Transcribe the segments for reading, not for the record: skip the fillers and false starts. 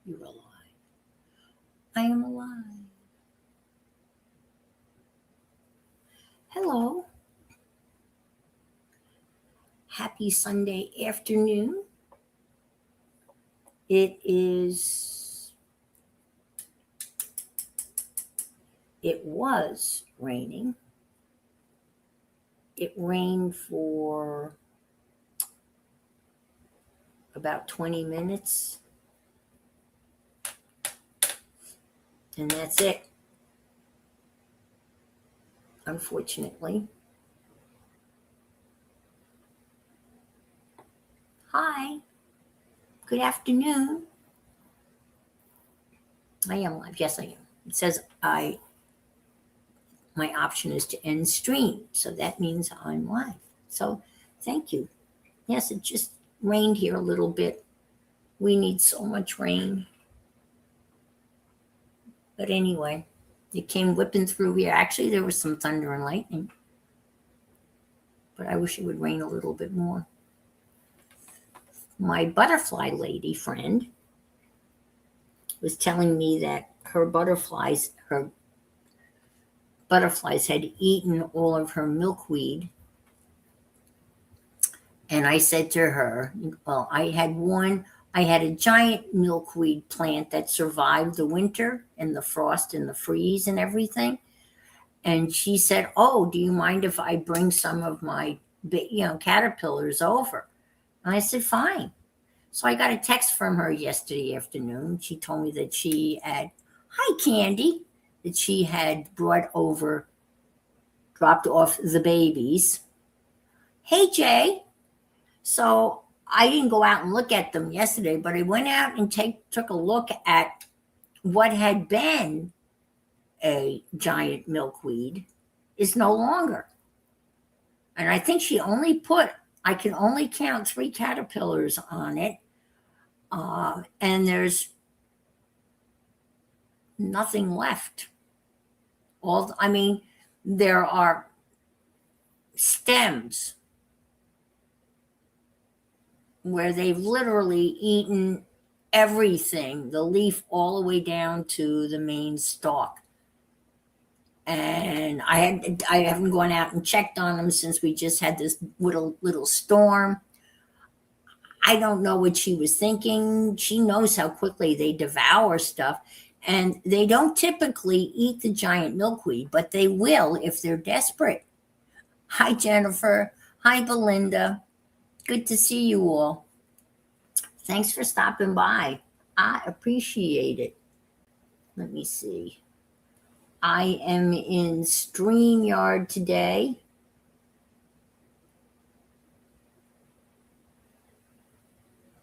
You're alive. I am alive. Hello. Happy Sunday afternoon. It was raining. It rained for about 20 minutes. And that's it. Unfortunately. Hi. Good afternoon. I am live. Yes, I am. It says my option is to end stream. So that means I'm live. So thank you. Yes, it just rained here a little bit. We need so much rain. But anyway, it came whipping through here. Actually, there was some thunder and lightning. But I wish it would rain a little bit more. My butterfly lady friend was telling me that her butterflies had eaten all of her milkweed. And I said to her, well, I had a giant milkweed plant that survived the winter and the frost and the freeze and everything. And she said, oh, do you mind if I bring some of my caterpillars over? And I said, fine. So I got a text from her yesterday afternoon. She told me that she had, hi, Candy, that she had dropped off the babies. Hey, Jay. So I didn't go out and look at them yesterday, but I went out and took a look at what had been a giant milkweed is no longer. And I think I can only count 3 caterpillars on it. And there's nothing left. There are stems where they've literally eaten everything, the leaf all the way down to the main stalk. And I haven't gone out and checked on them since we just had this little storm. I don't know what she was thinking. She knows how quickly they devour stuff. And they don't typically eat the giant milkweed, but they will if they're desperate. Hi, Jennifer. Hi, Belinda. Good to see you all. Thanks for stopping by. I appreciate it. Let me see. I am in StreamYard today.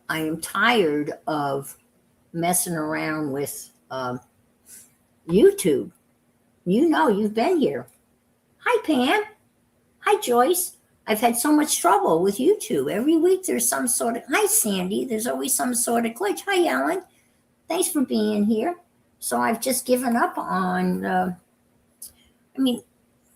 I am tired of messing around with YouTube. You've been here. Hi, Pam. Hi, Joyce. I've had so much trouble with YouTube. Every week there's some sort of, hi, Sandy. There's always some sort of glitch. Hi, Ellen. Thanks for being here. So I've just given up on,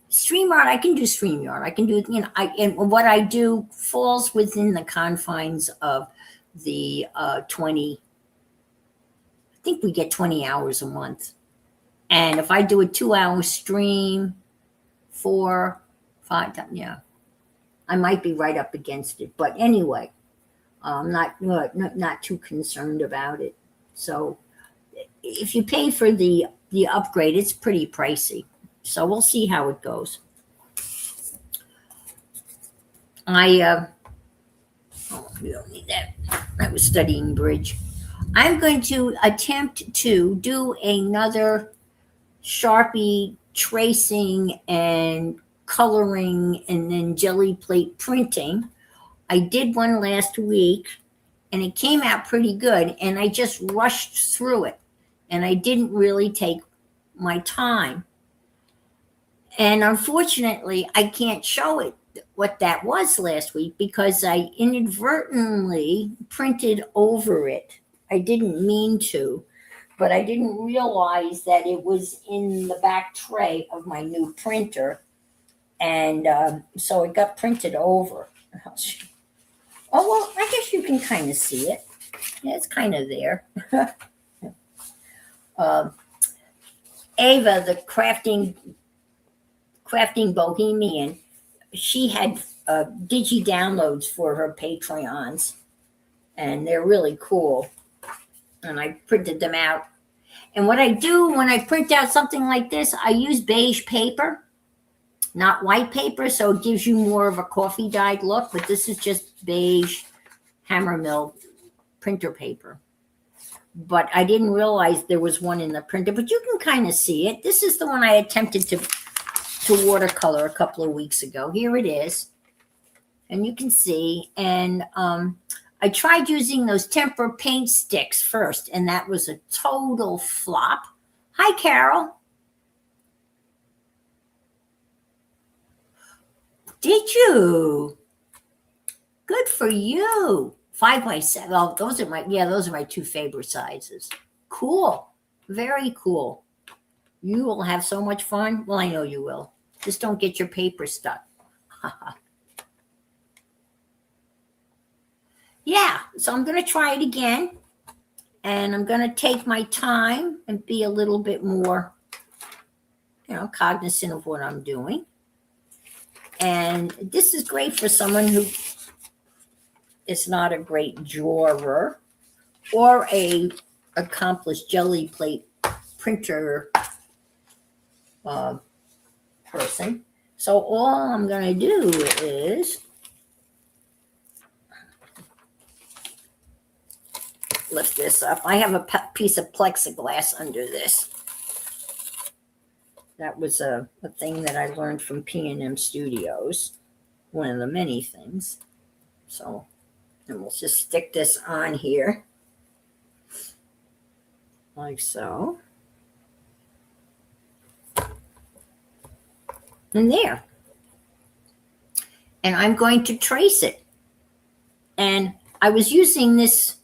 StreamYard, I can do StreamYard. I can do, and what I do falls within the confines of the 20, I think we get 20 hours a month. And if I do a 2-hour stream, 4, 5 times, yeah, I might be right up against it. But anyway, I'm not too concerned about it. So if you pay for the upgrade, it's pretty pricey. So we'll see how it goes. We don't need that. I was studying bridge. I'm going to attempt to do another Sharpie tracing and coloring and then jelly plate printing. I did one last week and it came out pretty good, and I just rushed through it and I didn't really take my time. And unfortunately, I can't show it what that was last week because I inadvertently printed over it. I didn't mean to, but I didn't realize that it was in the back tray of my new printer. And so it got printed over. Oh, well, I guess you can kind of see it. Yeah, it's kind of there. uh, Ava, the crafting bohemian, she had digi downloads for her Patreons, and they're really cool. And I printed them out. And what I do when I print out something like this, I use beige paper, not white paper, so it gives you more of a coffee dyed look. But this is just beige hammer mill printer paper. But I didn't realize there was one in the printer, but you can kind of see it. This is the one I attempted to watercolor a couple of weeks ago. Here it is. And you can see, and I tried using those temper paint sticks first, and that was a total flop. Hi, Carol. Did you? Good for you. 5x7. Oh, those are my two favorite sizes. Cool. Very cool. You will have so much fun. Well, I know you will. Just don't get your paper stuck. Yeah, so I'm going to try it again. And I'm going to take my time and be a little bit more, cognizant of what I'm doing. And this is great for someone who is not a great drawer or a accomplished jelly plate printer person. So all I'm going to do is lift this up. I have a piece of plexiglass under this. That was a thing that I learned from P&M Studios, one of the many things. So, and we'll just stick this on here, like so. And there. And I'm going to trace it. And I was using this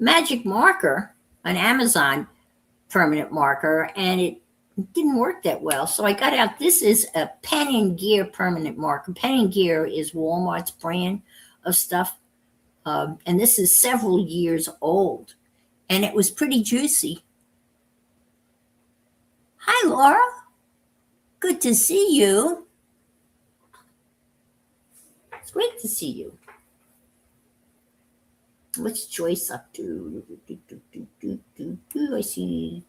magic marker, an Amazon permanent marker, and it didn't work that well. So I got out, this is a Pen and Gear permanent marker. Pen and Gear is Walmart's brand of stuff. And this is several years old. And it was pretty juicy. Hi, Laura. Good to see you. It's great to see you. What's Joyce up to? I see.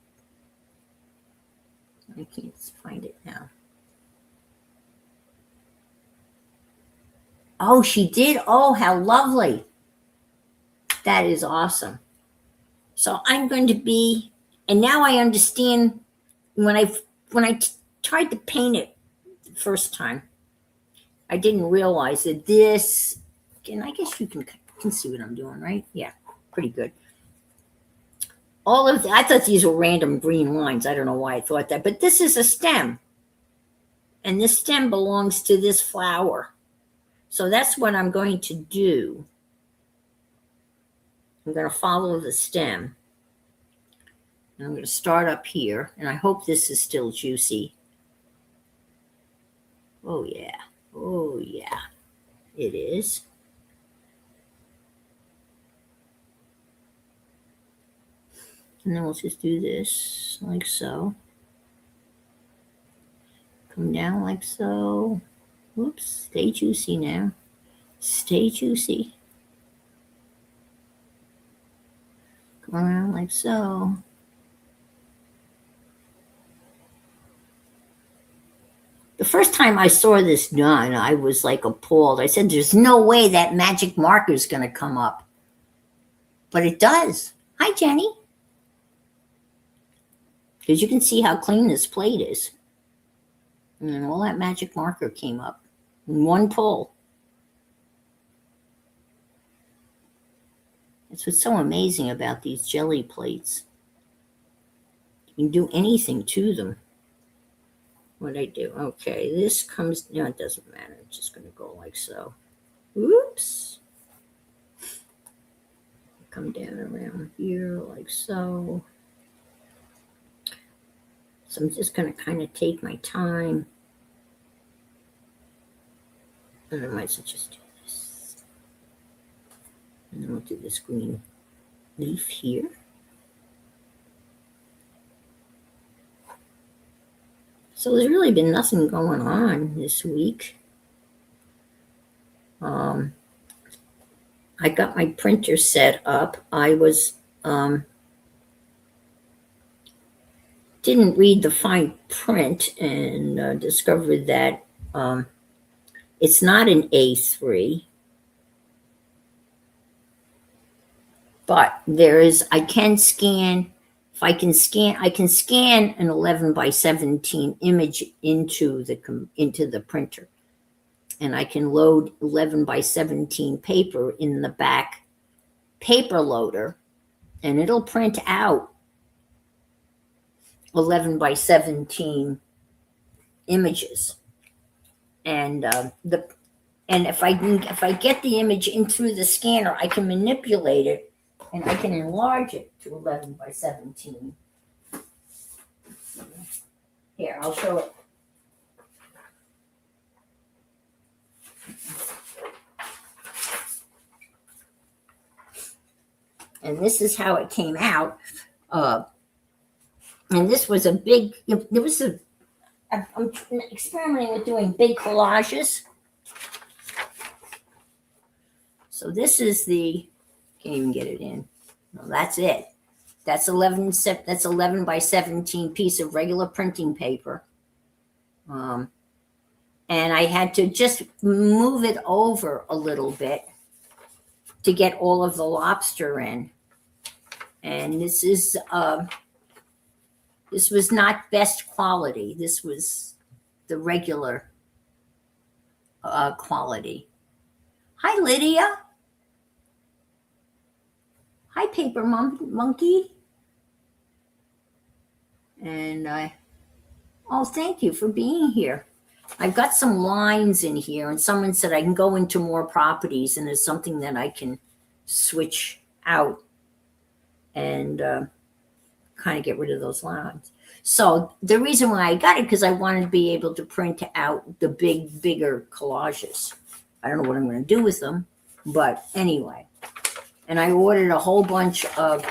I can't find it now. Oh, she did. Oh, how lovely. That is awesome. So I'm going to be, and now I understand when I tried to paint it the first time, I didn't realize that this, and I guess you can see what I'm doing, right? Yeah, pretty good. I thought these were random green lines. I don't know why I thought that, but this is a stem. And this stem belongs to this flower. So that's what I'm going to do. I'm going to follow the stem. And I'm going to start up here. And I hope this is still juicy. Oh, yeah. Oh, yeah. It is. And then we'll just do this like so. Come down like so. Whoops. Stay juicy now. Stay juicy. Come around like so. The first time I saw this done, I was like appalled. I said, there's no way that magic marker is going to come up. But it does. Hi, Jenny. Because you can see how clean this plate is. And all that magic marker came up in one pull. That's what's so amazing about these jelly plates. You can do anything to them. What I do? Okay, this comes, no, it doesn't matter. It's just going to go like so. Oops. Come down around here like so. So I'm just going to kind of take my time. And I might as well just do this. And then we'll do this green leaf here. So there's really been nothing going on this week. I got my printer set up. I was didn't read the fine print and discovered that it's not an A3, but I can scan. If I can scan, I can scan an 11 by 17 image into the printer, and I can load 11 by 17 paper in the back paper loader, and it'll print out 11 by 17 images. And if I get the image in through the scanner, I can manipulate it and I can enlarge it to 11 by 17. Here, I'll show it. And this is how it came out. And this was I'm experimenting with doing big collages. So this is can't even get it in. No, that's it. That's 11 by 17 piece of regular printing paper. And I had to just move it over a little bit to get all of the lobster in. And this was not best quality. This was the regular quality. Hi, Lydia. Hi, Paper Monkey. And thank you for being here. I've got some lines in here, and someone said I can go into more properties, and there's something that I can switch out and kind of get rid of those lines. So the reason why I got it, because I wanted to be able to print out the bigger collages. I don't know what I'm going to do with them, but anyway. And I ordered a whole bunch of,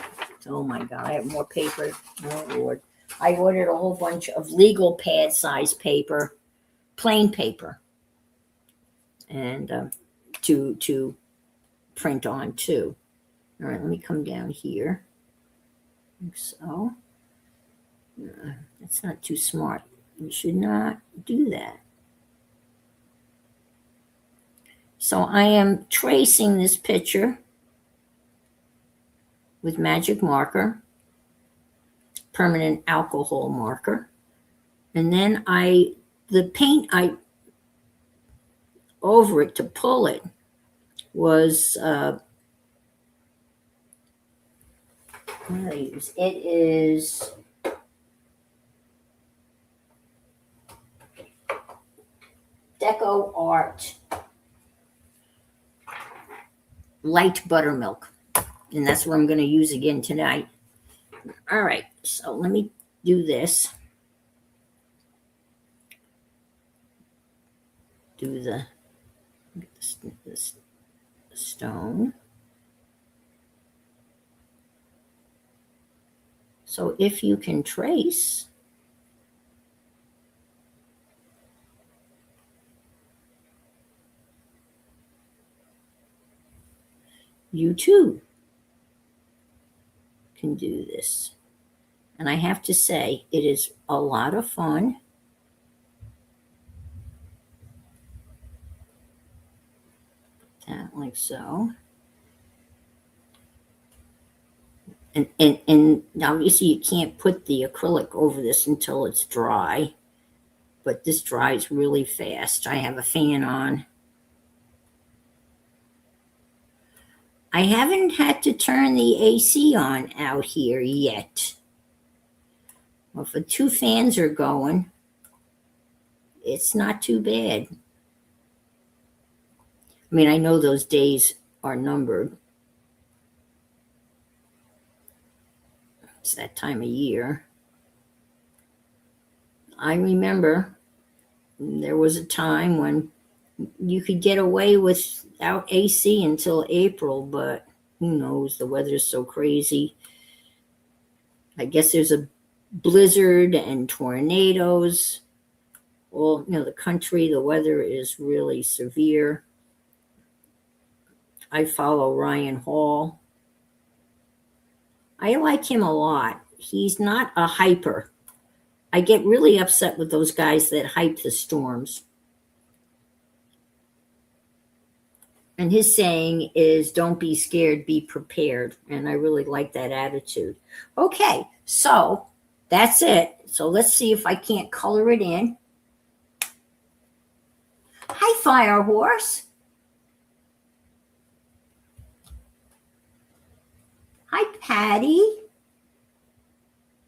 oh my God, I have more paper. Oh Lord. I ordered a whole bunch of legal pad size paper, plain paper, and to print on too. All right, let me come down here. Like so. That's not too smart. You should not do that. So I am tracing this picture with magic marker, permanent alcohol marker. And then the paint over it to pull it was, what did I use? It is Deco Art Light Buttermilk. And that's what I'm going to use again tonight. All right, so let me do this. Do the stone. So if you can trace, you too can do this. And I have to say, it is a lot of fun. That like so. And obviously you can't put the acrylic over this until it's dry, but this dries really fast. I have a fan on. I haven't had to turn the AC on out here yet. Well, if the two fans are going, it's not too bad. I mean, I know those days are numbered. It's that time of year. I remember there was a time when you could get away without AC until April, but who knows? The weather's so crazy. I guess there's a blizzard and tornadoes Well, the country, the weather is really severe. I follow Ryan Hall. I like him a lot. He's not a hyper. I get really upset with those guys that hype the storms. And his saying is, don't be scared, be prepared. And I really like that attitude. Okay, so that's it. So let's see if I can't color it in. Hi, Fire Horse. Hi, Patty.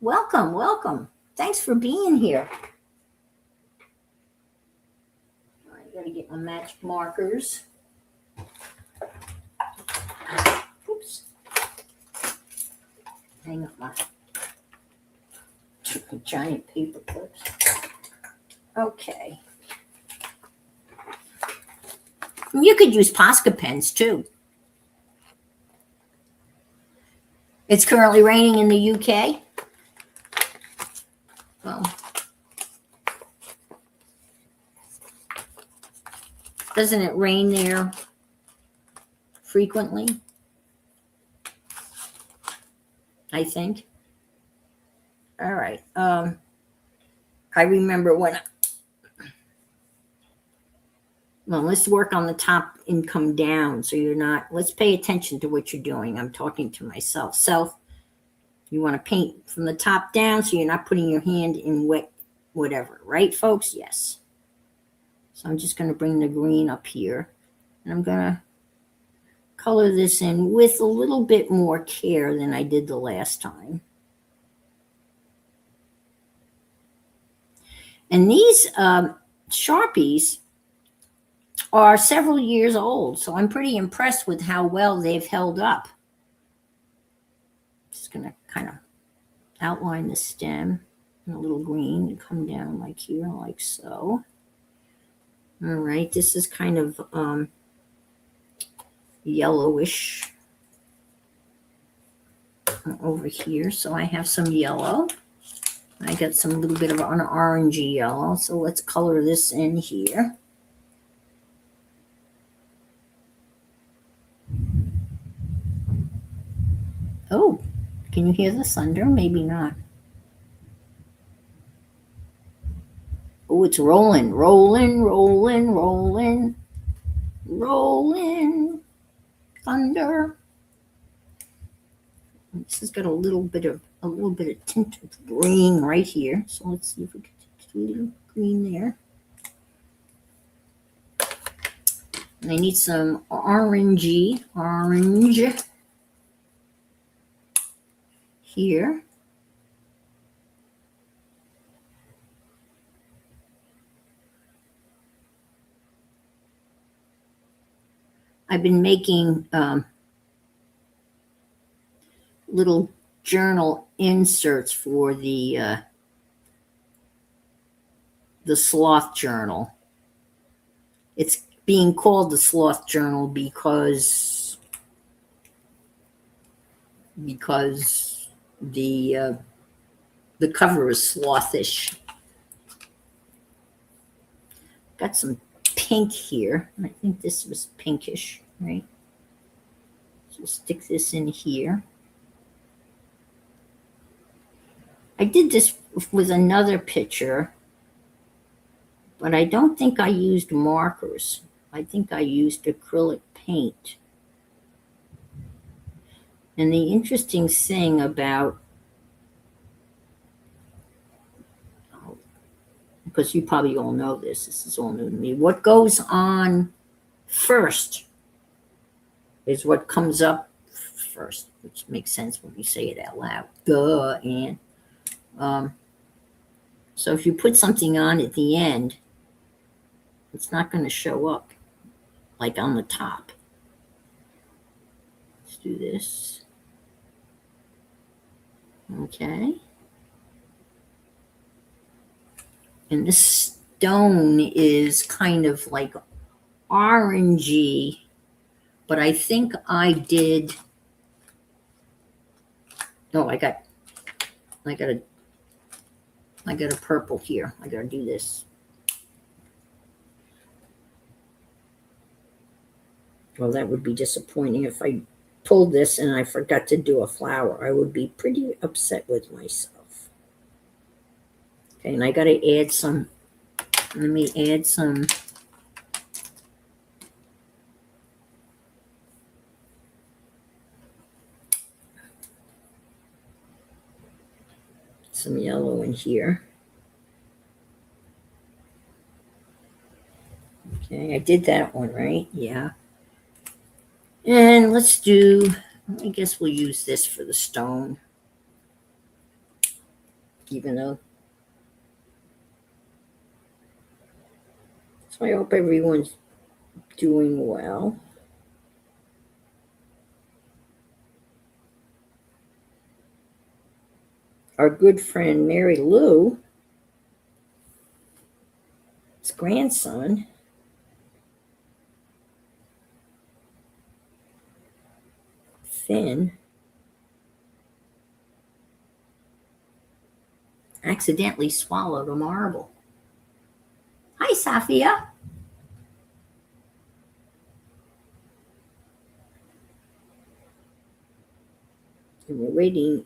Welcome, welcome. Thanks for being here. I gotta get my matched markers. Oops. Hang up my giant paper clips. Okay. You could use Posca pens too. It's currently raining in the UK. Well, doesn't it rain there frequently? I think. All right. I remember when. Well, let's work on the top and come down so you're not. Let's pay attention to what you're doing. I'm talking to myself. Self, you want to paint from the top down so you're not putting your hand in wet whatever. Right, folks? Yes. So I'm just going to bring the green up here. And I'm going to color this in with a little bit more care than I did the last time. And these Sharpies are several years old, so I'm pretty impressed with how well they've held up. Just going to kind of outline the stem in a little green and come down like here, like so. All right, this is kind of yellowish over here, so I have some yellow. I got some little bit of an orangey yellow, so let's color this in here. Oh, can you hear the thunder? Maybe not. Oh, it's rolling, rolling, rolling, rolling, rolling. Thunder. This has got a little bit of tint of green right here. So let's see if we can do a little green there. And I need some orange here. I've been making little journal inserts for the sloth journal. It's being called the sloth journal because the cover is slothish. Got some pink here. I think this was pinkish, right? So stick this in here. I did this with another picture, but I don't think I used markers. I think I used acrylic paint. And the interesting thing about, because you probably all know this is all new to me, what goes on first is what comes up first, which makes sense when you say it out loud. Duh, and so if you put something on at the end, it's not going to show up like on the top. Let's do this. Okay. And this stone is kind of like orangey, but I think I did. No, I got a purple here. I gotta do this. Well, that would be disappointing if I pulled this and I forgot to do a flower. I would be pretty upset with myself. Okay, and I got to add some, let me add some yellow in here. Okay, I did that one, right? Yeah. And let's do, I guess we'll use this for the stone. Even though. So I hope everyone's doing well. Our good friend Mary Lou, his grandson, Finn, accidentally swallowed a marble. Hi, Safia. And we're waiting.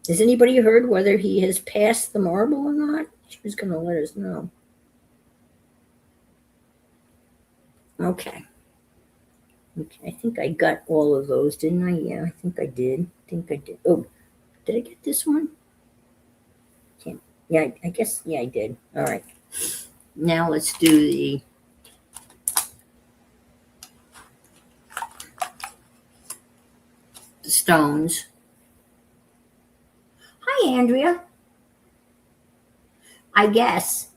Has anybody heard whether he has passed the marble or not? She was going to let us know. Okay. Okay, I think I got all of those, didn't I? Yeah, I think I did. Oh, did I get this one? Can't. Yeah, I guess, yeah, I did. All right. Now let's do the stones. Hi, Andrea. I guess.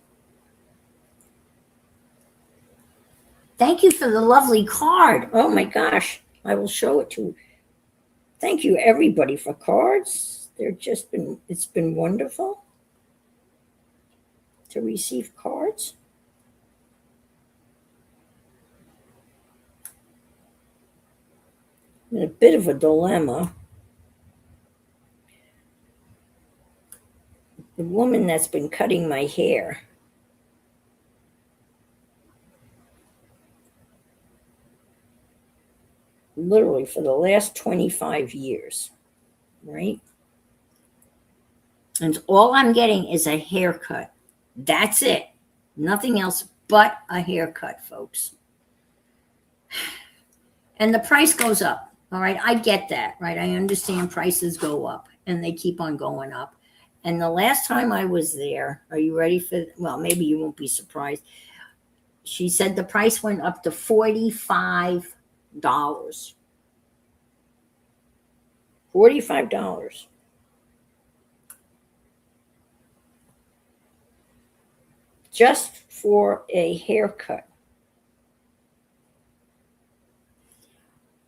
Thank you for the lovely card. Oh my gosh. I will show it to you. Thank you everybody for cards. It's been wonderful to receive cards. I'm in a bit of a dilemma. The woman that's been cutting my hair, literally for the last 25 years, right? And all I'm getting is a haircut. That's it. Nothing else but a haircut, folks. And the price goes up. All right. I get that, right? I understand prices go up and they keep on going up. And the last time I was there, are you ready for, well, maybe you won't be surprised. She said the price went up to $45. $45. Just for a haircut.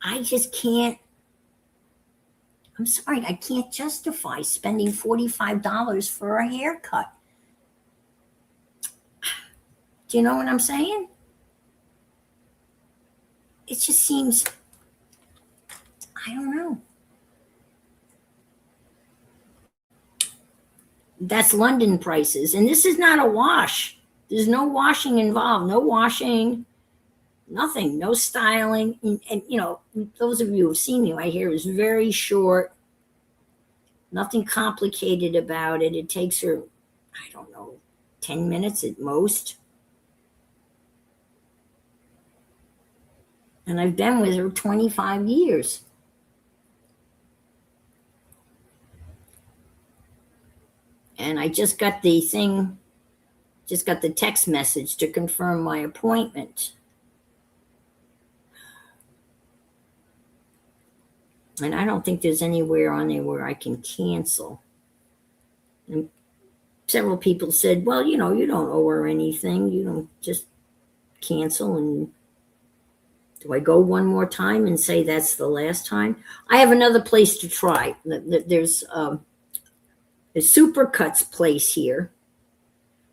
I just can't, I'm sorry, I can't justify spending $45 for a haircut. Do you know what I'm saying? It just seems, I don't know. That's London prices. And this is not a wash. There's no washing involved. No washing, nothing, no styling. And you know, those of you who have seen me, my hair is very short. Nothing complicated about it. It takes her, I don't know, 10 minutes at most. And I've been with her 25 years. And I just got the text message to confirm my appointment. And I don't think there's anywhere on there where I can cancel. And several people said, well, you know, you don't owe her anything. You don't just cancel. And do I go one more time and say that's the last time? I have another place to try. There's a Supercuts place here,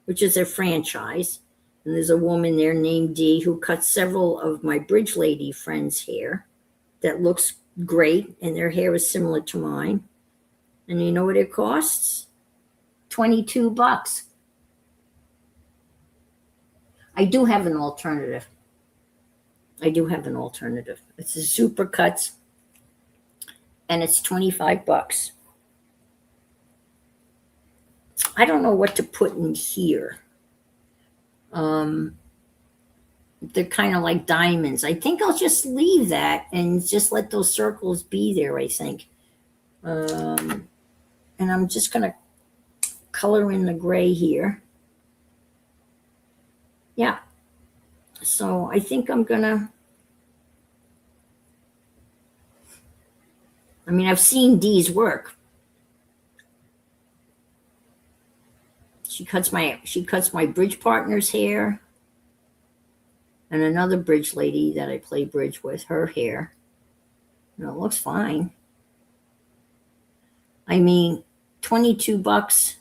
which is a franchise. And there's a woman there named Dee who cuts several of my Bridge Lady friends' hair that looks great, and their hair is similar to mine. And you know what it costs? $22. I do have an alternative. I do have an alternative. It's a Supercuts, and it's $25. I don't know what to put in here. Um, they're kind of like diamonds. I think I'll just leave that and just let those circles be there, I think. And I'm just going to color in the gray here. Yeah. So I think I'm going to, I mean, I've seen Dee's work. She cuts my bridge partner's hair, and another bridge lady that I play bridge with, her hair. And it looks fine. I mean, $22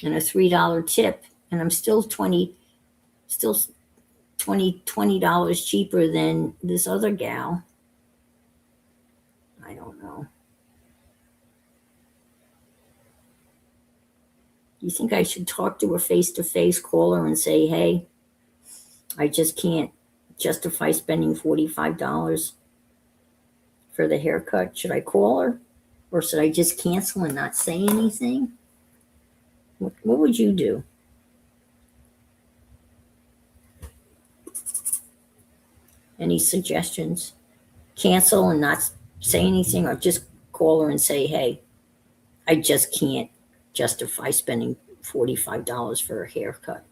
and a $3 tip, and I'm still $20 cheaper than this other gal. I don't know. Do you think I should talk to her face to face, call her and say, hey, I just can't justify spending $45 for the haircut? Should I call her? Or should I just cancel and not say anything? What would you do? Any suggestions? Cancel and not say anything, or just call her and say, hey, I just can't justify spending $45 for a haircut.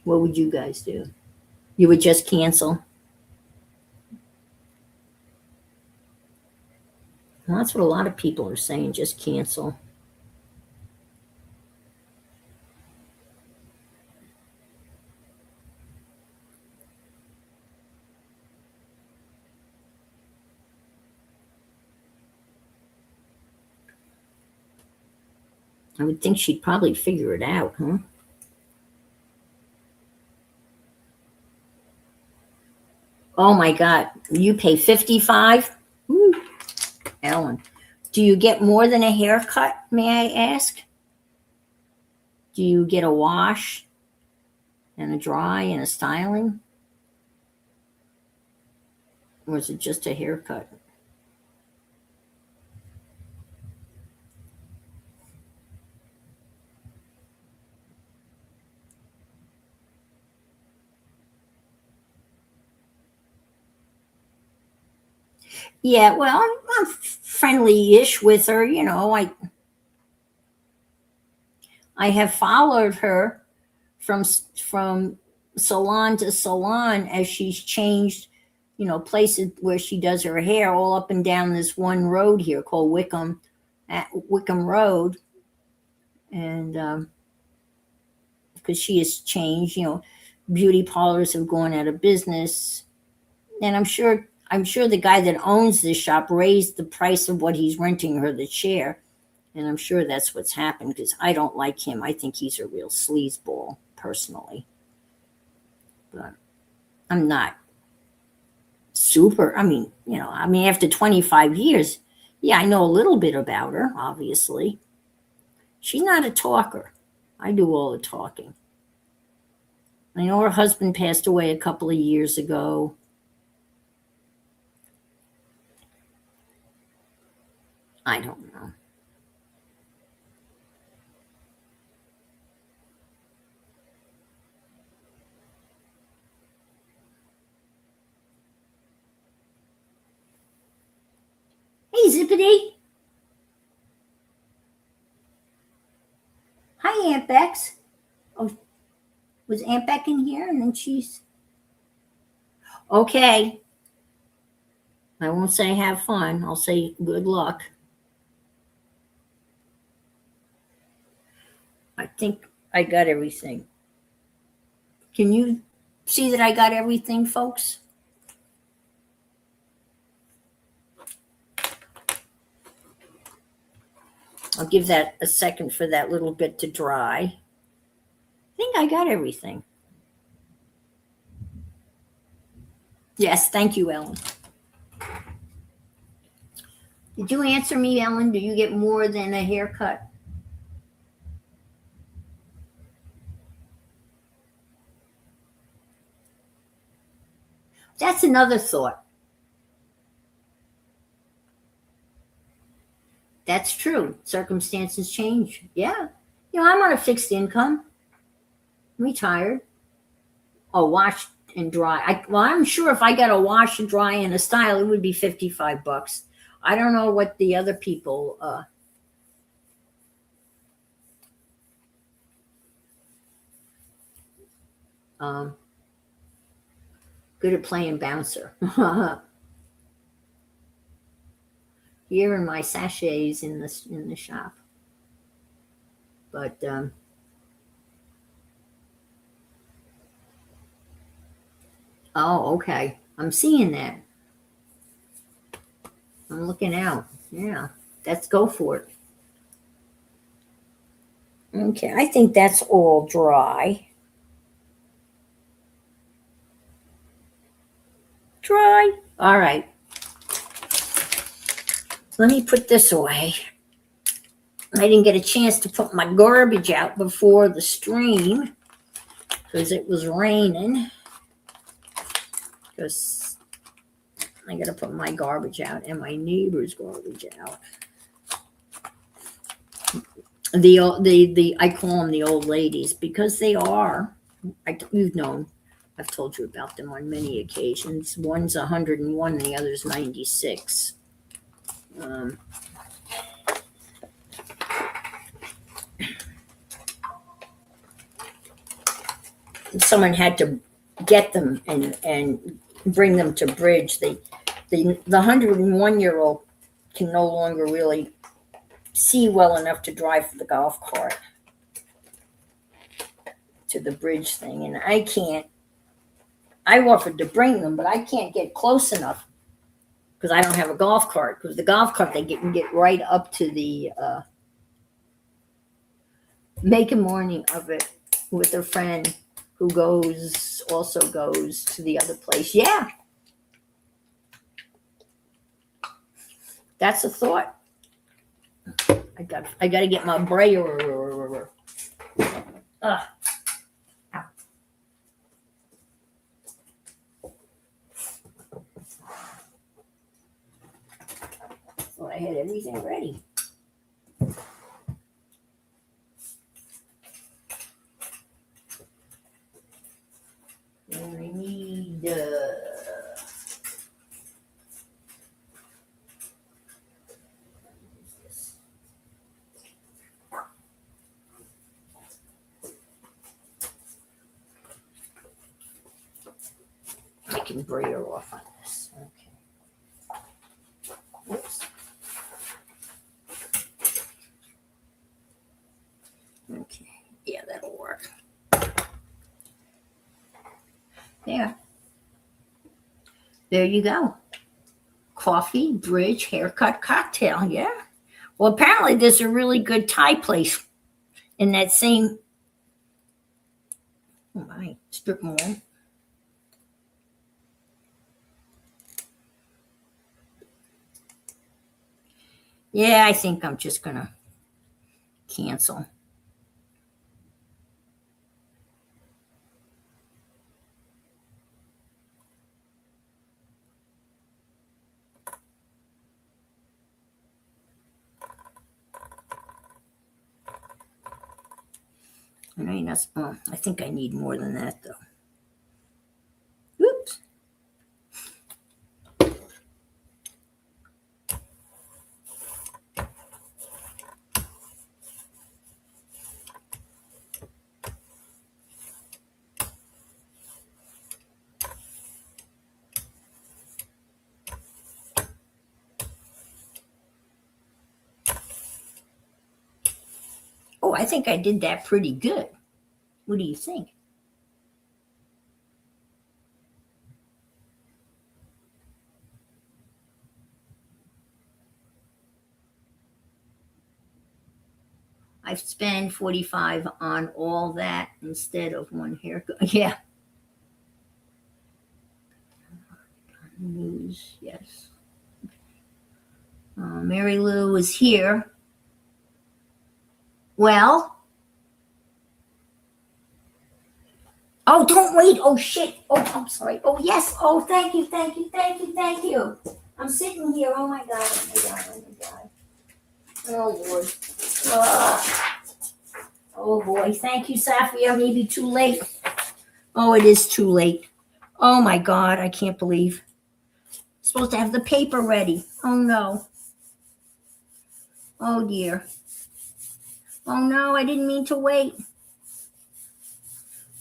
What would you guys do? You would just cancel? Well, that's what a lot of people are saying, just cancel. I would think she'd probably figure it out, huh? Oh my God, you pay $55? Ooh, Ellen, do you get more than a haircut, may I ask? Do you get a wash and a dry and a styling? Or is it just a haircut? Yeah, well, I'm friendly-ish with her. I have followed her from salon to salon as she's changed, places where she does her hair, all up and down this one road here called Wickham Road, and because she has changed, beauty parlors have gone out of business, and I'm sure the guy that owns this shop raised the price of what he's renting her the chair. And I'm sure that's what's happened, because I don't like him. I think he's a real sleazeball, personally. But I'm not super. After 25 years, yeah, I know a little bit about her, obviously. She's not a talker. I do all the talking. I know her husband passed away a couple of years ago. I don't know. Hey, Zippity. Hi, Aunt Bex. Oh, was Aunt Beck in here? And then she's okay. I won't say have fun. I'll say good luck. I think I got everything. Can you see that I got everything, folks? I'll give that a second for that little bit to dry. I think I got everything. Yes, thank you, Ellen. Did you answer me, Ellen? Do you get more than a haircut? That's another thought. That's true. Circumstances change. Yeah. I'm on a fixed income. I'm retired. A wash and dry. Well, I'm sure if I got a wash and dry and a style, it would be $55. I don't know what the other people. Um, Good at playing bouncer. Here in my sachets in the shop, but oh, okay. I'm seeing that. I'm looking out. Yeah, let's go for it. Okay, I think that's all dry. Dry. All right. Let me put this away. I didn't get a chance to put my garbage out before the stream because it was raining. Because I got to put my garbage out and my neighbor's garbage out. The I call them the old ladies because they are. You've known. I've told you about them on many occasions. One's 101, and the other's 96. Someone had to get them and bring them to bridge. The 101-year-old can no longer really see well enough to drive the golf cart to the bridge thing, and I can't. I offered to bring them, but I can't get close enough because I don't have a golf cart. Because the golf cart they can get right up to the make a morning of it with a friend who also goes to the other place. Yeah, that's a thought. I got to get my brayer. Well, I had everything ready. And I need I can brayer off on this. Okay. Whoops. Okay. Yeah, that'll work. There you go. Coffee, bridge, haircut, cocktail. Yeah. Well, apparently there's a really good Thai place in that same strip mall. Yeah, I think I'm just gonna cancel. I think I need more than that though. Whoops. Oh, I think I did that pretty good. What do you think? I spend 45 on all that instead of one haircut. Yeah. News, yes. Mary Lou is here. Well, Oh, don't wait. Oh, shit. Oh, I'm sorry. Oh, yes. Oh, thank you, thank you, thank you, thank you. I'm sitting here. Oh, my God. Oh, my God. Oh, my God. Oh, Lord. Ah. Oh, boy. Thank you, Safia. Maybe too late. Oh, it is too late. Oh, my God. I can't believe. Supposed to have the paper ready. Oh, no. Oh, dear. Oh, no. I didn't mean to wait.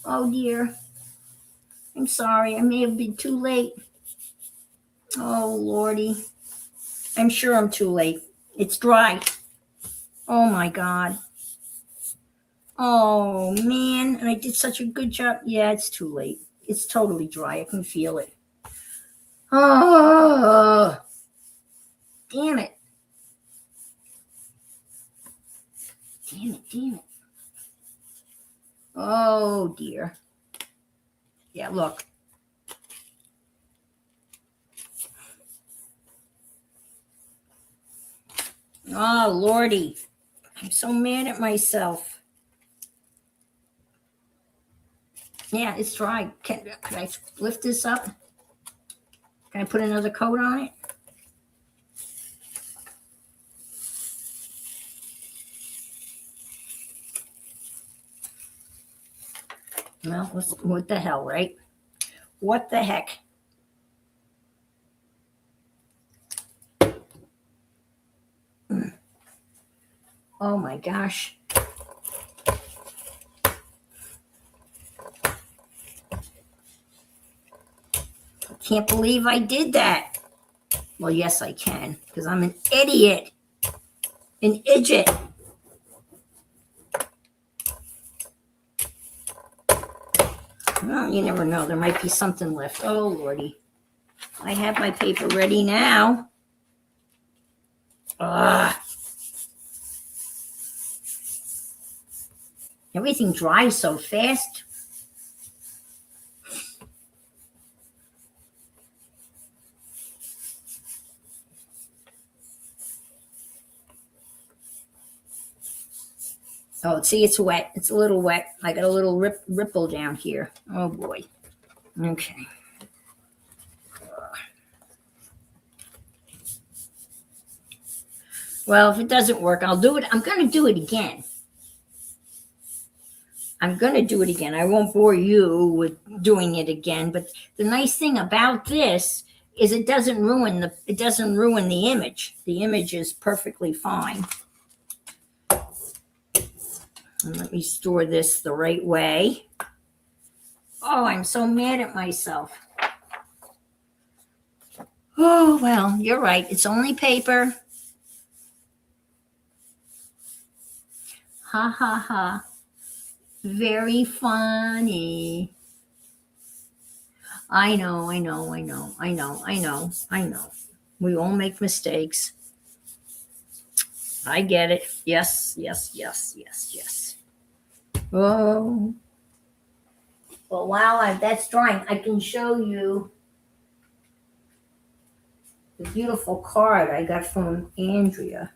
Oh, dear. I'm sorry. I may have been too late. Oh, Lordy. I'm sure I'm too late. It's dry. Oh, my God. Oh, man. And I did such a good job. Yeah, it's too late. It's totally dry. I can feel it. Oh, damn it. Damn it, damn it. Oh, dear. Yeah, look. Oh, Lordy. I'm so mad at myself. Yeah, it's dry. Could I lift this up? Can I put another coat on it? Well, what the hell, right? What the heck? Oh, my gosh. Can't believe I did that. Well, yes, I can, because I'm an idiot. An idiot. Well, you never know. There might be something left. Oh, Lordy. I have my paper ready now. Ugh. Everything dries so fast. Oh, see, it's wet. It's a little wet. I got a little ripple down here. Oh, boy. Okay. Well, if it doesn't work, I'll do it. I'm going to do it again. I'm going to do it again. I won't bore you with doing it again. But the nice thing about this is it doesn't ruin the image. The image is perfectly fine. And let me store this the right way. Oh, I'm so mad at myself. Oh, well, you're right. It's only paper. Ha ha ha. Very funny. I know. We all make mistakes. I get it. Yes. Oh. Well, while that's drying, I can show you the beautiful card I got from Andrea.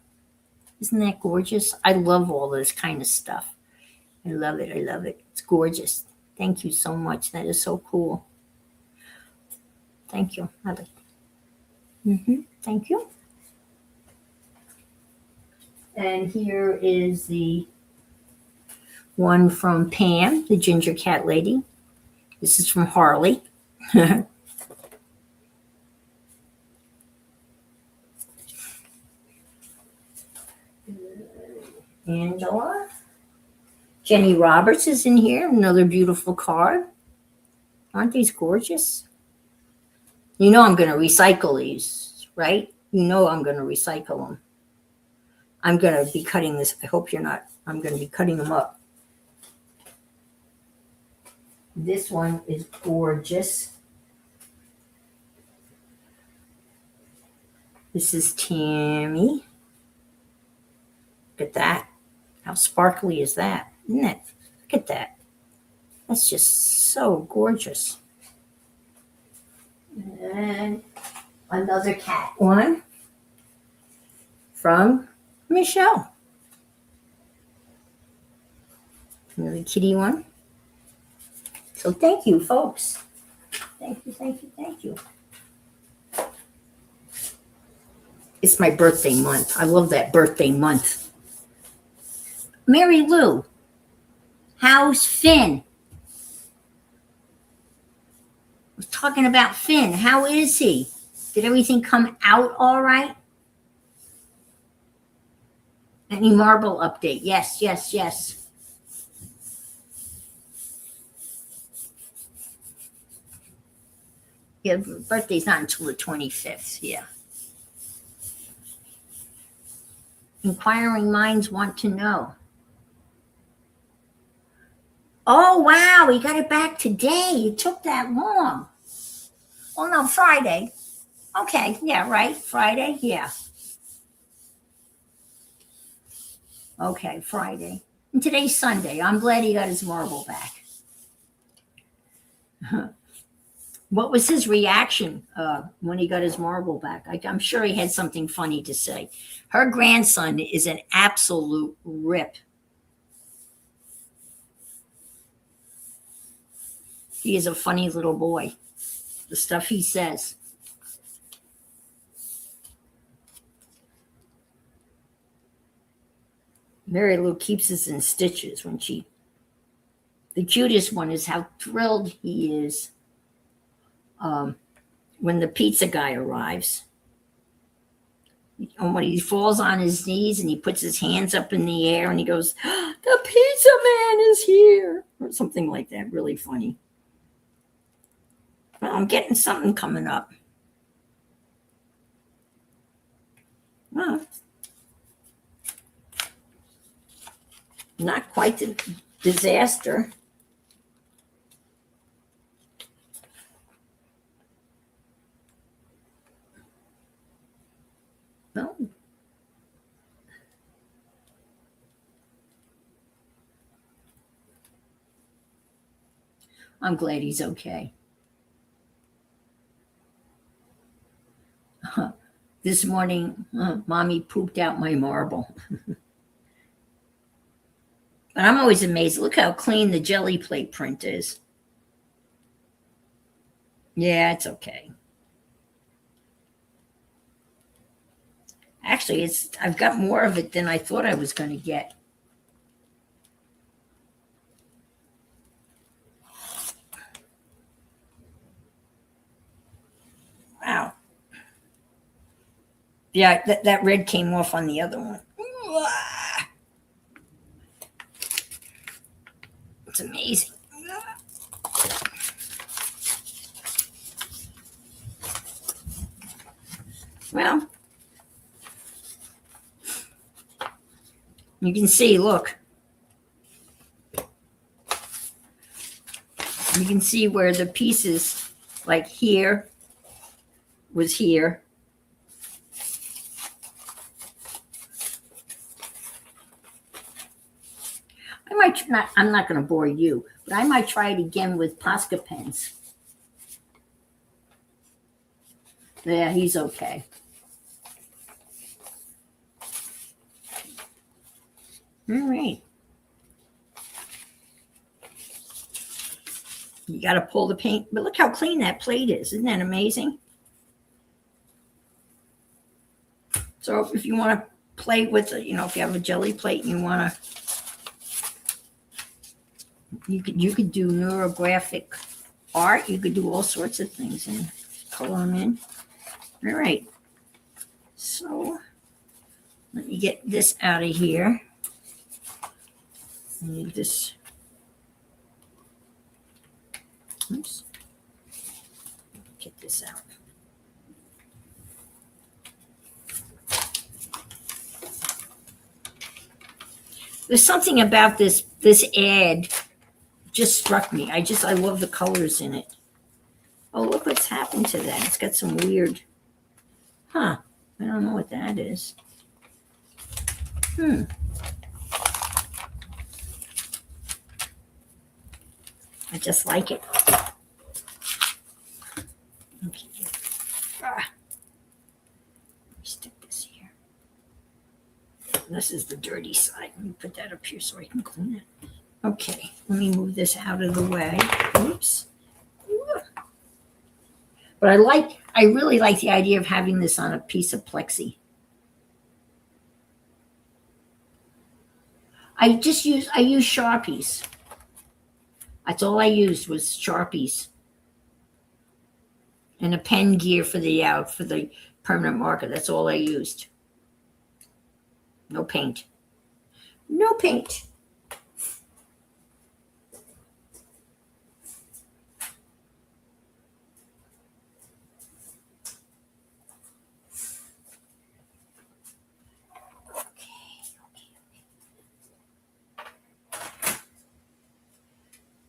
Isn't that gorgeous? I love all this kind of stuff. I love it. It's gorgeous. Thank you so much. That is so cool. Thank you. Thank you. And here is the one from Pam, the ginger cat lady. This is from Harley. Angela. Jenny Roberts is in here. Another beautiful card. Aren't these gorgeous? You know I'm going to recycle these, right? You know I'm going to recycle them. I'm going to be cutting this. I hope you're not. I'm going to be cutting them up. This one is gorgeous. This is Tammy. Look at that. How sparkly is that? Isn't it? Look at that. That's just so gorgeous. And another cat one from Michelle. Another kitty one. So thank you, folks. Thank you, thank you, thank you. It's my birthday month. I love that birthday month. Mary Lou, how's Finn? I was talking about Finn. How is he? Did everything come out all right? Any marble update? Yes, yes, yes. Yeah, birthday's not until the 25th. Yeah. Inquiring minds want to know. Oh, wow. He got it back today. It took that long. Oh, no, Friday. Okay. Yeah, right. Friday. Yeah. Okay, Friday. And today's Sunday. I'm glad he got his marble back. What was his reaction when he got his marble back? I'm sure he had something funny to say. Her grandson is an absolute rip. He is a funny little boy. The stuff he says. Mary Lou keeps us in stitches when she. The cutest one is how thrilled he is when the pizza guy arrives. And when he falls on his knees and he puts his hands up in the air and he goes, "The pizza man is here," or something like that. Really funny. Well, I'm getting something coming up. Well, not quite the disaster. No. I'm glad he's okay. This morning, Mommy pooped out my marble. But I'm always amazed. Look how clean the jelly plate print is. Yeah, it's okay. Actually, I've got more of it than I thought I was going to get. Wow. Yeah, that red came off on the other one. It's amazing. Well, you can see, look. You can see where the pieces, like here, was here. I'm not going to bore you, but I might try it again with Posca pens. Yeah, he's okay. All right. You got to pull the paint, but look how clean that plate is. Isn't that amazing? So if you want to play with it, if you have a jelly plate and you want to, you could do neurographic art. You could do all sorts of things and color them in. All right. So let me get this out of here. I need this. Oops. Get this out. There's something about this ad just struck me. I love the colors in it. Oh, look what's happened to that. It's got some weird, I don't know what that is. I just like it. Okay. Stick this here. This is the dirty side. Let me put that up here so I can clean it. Okay, let me move this out of the way. Oops. But I really like the idea of having this on a piece of plexi. I use sharpies. That's all I used was sharpies and a pen gear for the permanent marker. That's all I used. No paint. No paint.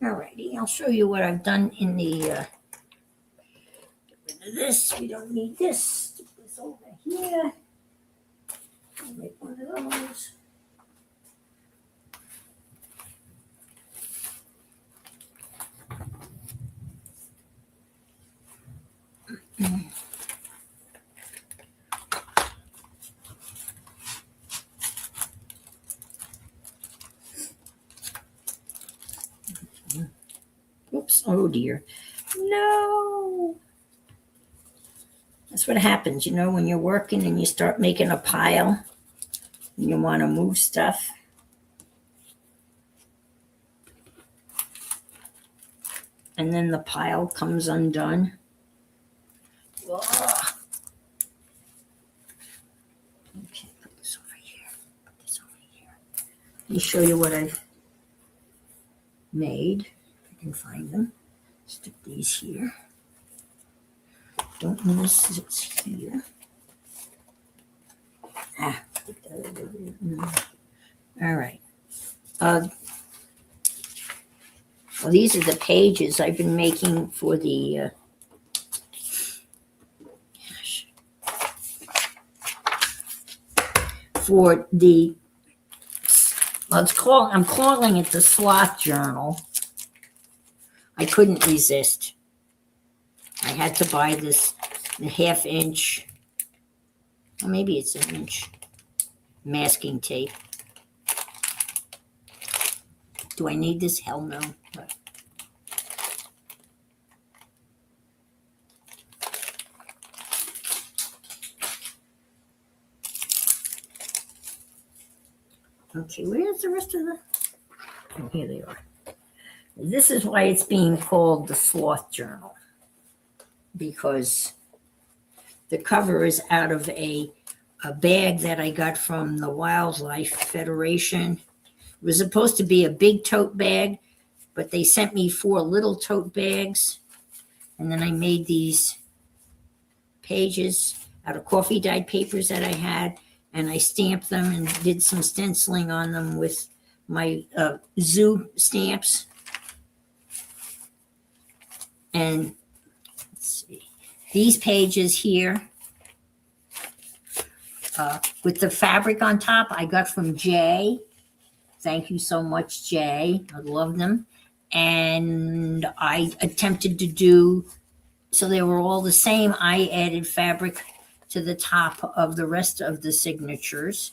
Alrighty, I'll show you what I've done in the, get rid of this, we don't need this, stick this over here. I'll make one of those. Oops, oh dear. No. That's what happens, when you're working and you start making a pile and you want to move stuff. And then the pile comes undone. Ugh. Okay, put this over here. Put this over here. Let me show you what I've made. If I can find them. Stick these here. Don't notice it's here. All right. Well, these are the pages I've been making for the I'm calling it the sloth journal. I couldn't resist. I had to buy this half inch, or maybe it's an inch, masking tape. Do I need this? Hell no. But okay, where's the rest of the? Oh, here they are. This is why it's being called the Sloth Journal, because the cover is out of a bag that I got from the Wildlife Federation. It was supposed to be a big tote bag, but they sent me 4 little tote bags. And then I made these pages out of coffee dyed papers that I had, and I stamped them and did some stenciling on them with my zoo stamps. And let's see, these pages here with the fabric on top, I got from Jay. Thank you so much, Jay. I love them. And I attempted to do, so they were all the same. I added fabric to the top of the rest of the signatures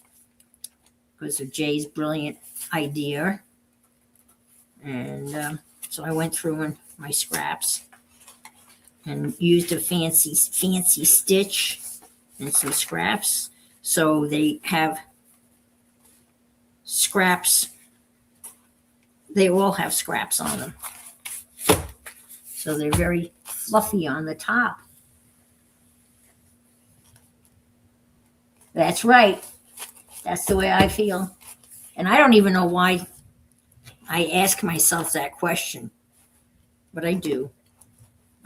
because of Jay's brilliant idea. And so I went through in my scraps and used a fancy stitch and some scraps. So they have scraps. They all have scraps on them. So they're very fluffy on the top. That's right. That's the way I feel. And I don't even know why I ask myself that question, but I do.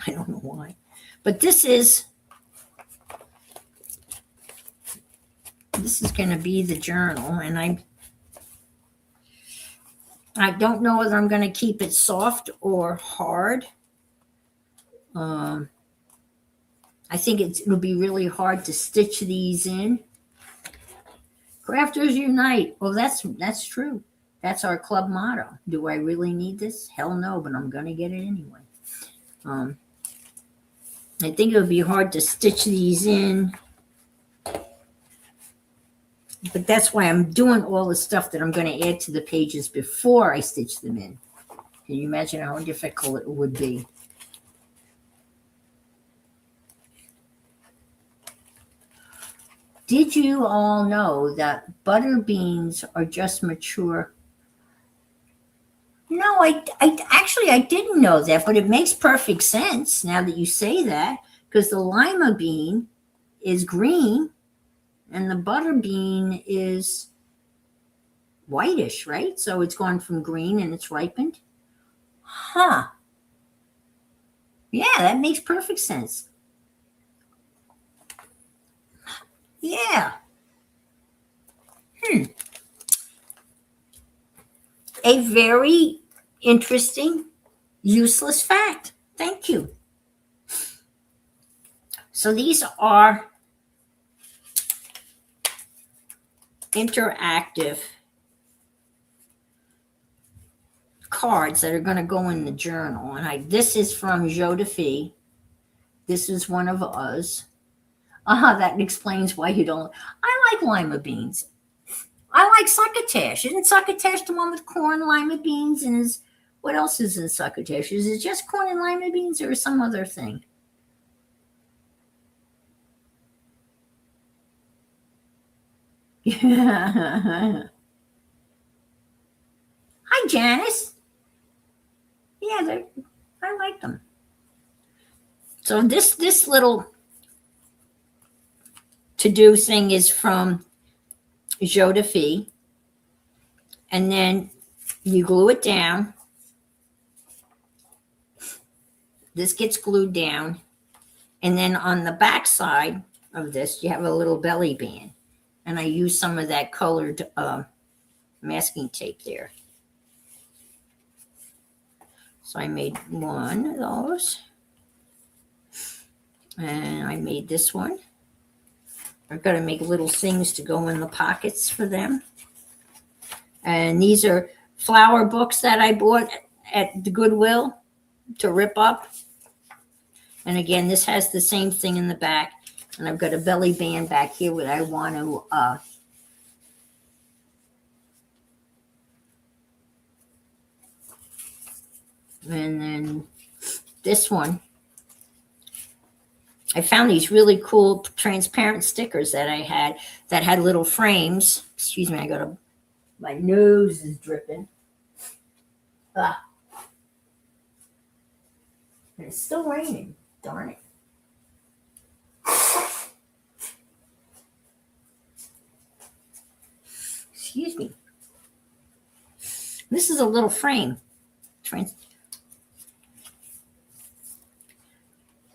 I don't know why. But this is going to be the journal, and I don't know whether I'm going to keep it soft or hard. I think it'll be really hard to stitch these in. Crafters unite. Well, that's true. That's our club motto. Do I really need this? Hell no, but I'm going to get it anyway. I think it would be hard to stitch these in But that's why I'm doing all the stuff that I'm going to add to the pages before I stitch them in. Can you imagine how difficult it would be? Did you all know that butter beans are just mature? No, I didn't know that, but it makes perfect sense now that you say that, because the lima bean is green and the butter bean is whitish, right? So it's gone from green and it's ripened. Huh. Yeah, that makes perfect sense. Yeah. A very interesting, useless fact. Thank you. So these are interactive cards that are going to go in the journal. And this is from Joe DeFee. This is one of us. That explains why you don't. I like lima beans. I like succotash. Isn't succotash the one with corn, lima beans, and what else is in succotash? Is it just corn and lima beans or some other thing? Hi, Janice. Yeah, I like them. So this little to do thing is from Joe DeFee, and then you glue it down. This gets glued down, and then on the back side of this, you have a little belly band, and I use some of that colored masking tape there. So I made one of those, and I made this one. I've got to make little things to go in the pockets for them. And these are flower books that I bought at the Goodwill to rip up. And again, this has the same thing in the back. And I've got a belly band back here where I want to and then this one, I found these really cool transparent stickers that I had that had little frames. Excuse me, my nose is dripping. And it's still raining. Darn it. Excuse me. This is a little frame.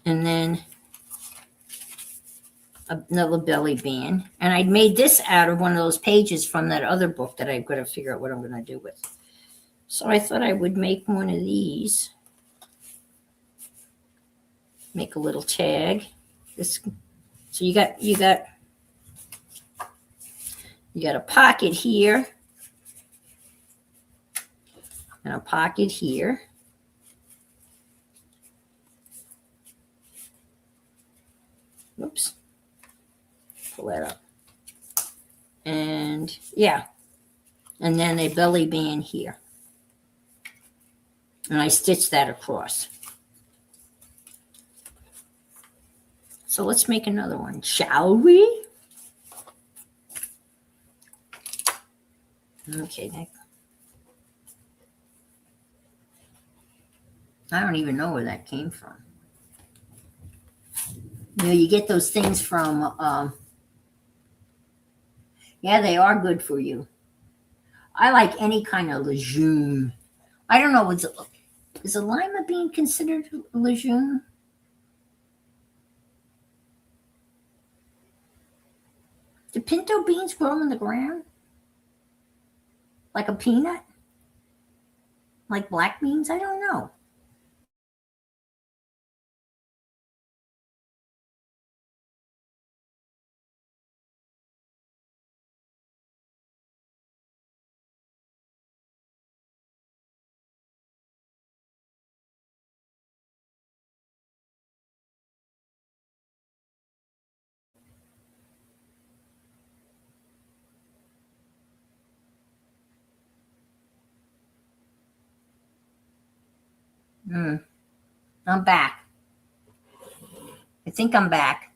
And then another belly band. And I made this out of one of those pages from that other book that I've got to figure out what I'm going to do with. So I thought I would make one of these. Make a little tag. So you got a pocket here and a pocket here. Oops. Pull that up. And yeah. And then a belly band here. And I stitched that across. So let's make another one, shall we? Okay. I don't even know where that came from. You get those things from, yeah, they are good for you. I like any kind of legume. I don't know, is a lima bean considered a legume? Do pinto beans grow in the ground? Like a peanut? Like black beans? I don't know. I'm back. I think I'm back.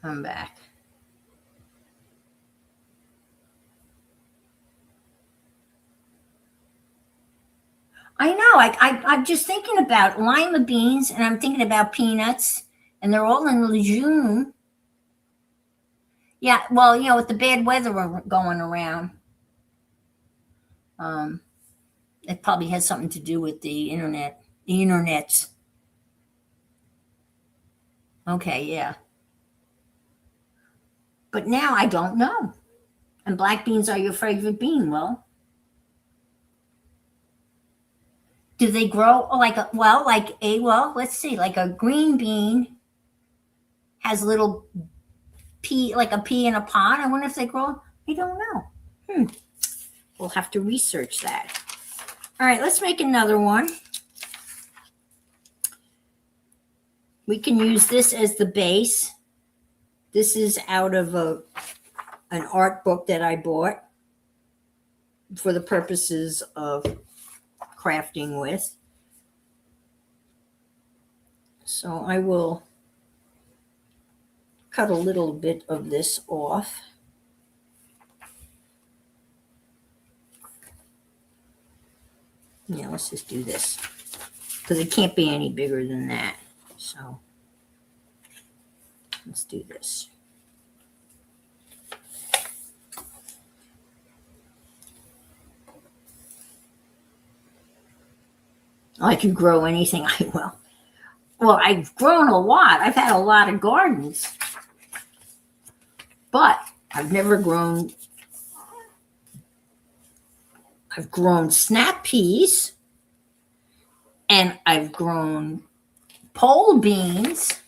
I'm back. I know. I'm just thinking about lima beans, and I'm thinking about peanuts, and they're all in legume. Yeah, well, with the bad weather going around, um, it probably has something to do with the internet. The internets. Okay, yeah. But now I don't know. And black beans are your favorite bean. Well, do they grow let's see, like a green bean has little pea, like a pea in a pod. I wonder if they grow. I don't know. We'll have to research that. All right, let's make another one. We can use this as the base. This is out of an art book that I bought for the purposes of crafting with. So I will cut a little bit of this off. Yeah, let's just do this because it can't be any bigger than that. So let's do this. I can grow anything I will. Well, I've grown a lot. I've had a lot of gardens, but I've never grown. I've grown snap peas, and I've grown pole beans.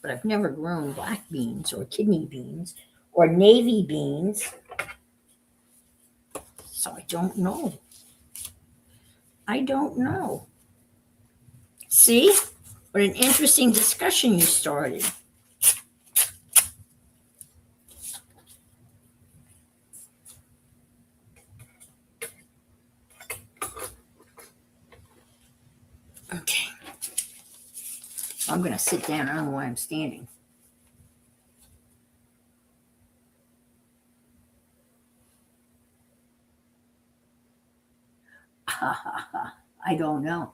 But I've never grown black beans or kidney beans or navy beans. So I don't know. See? What an interesting discussion you started. Okay. I'm going to sit down. I don't know why I'm standing. I don't know.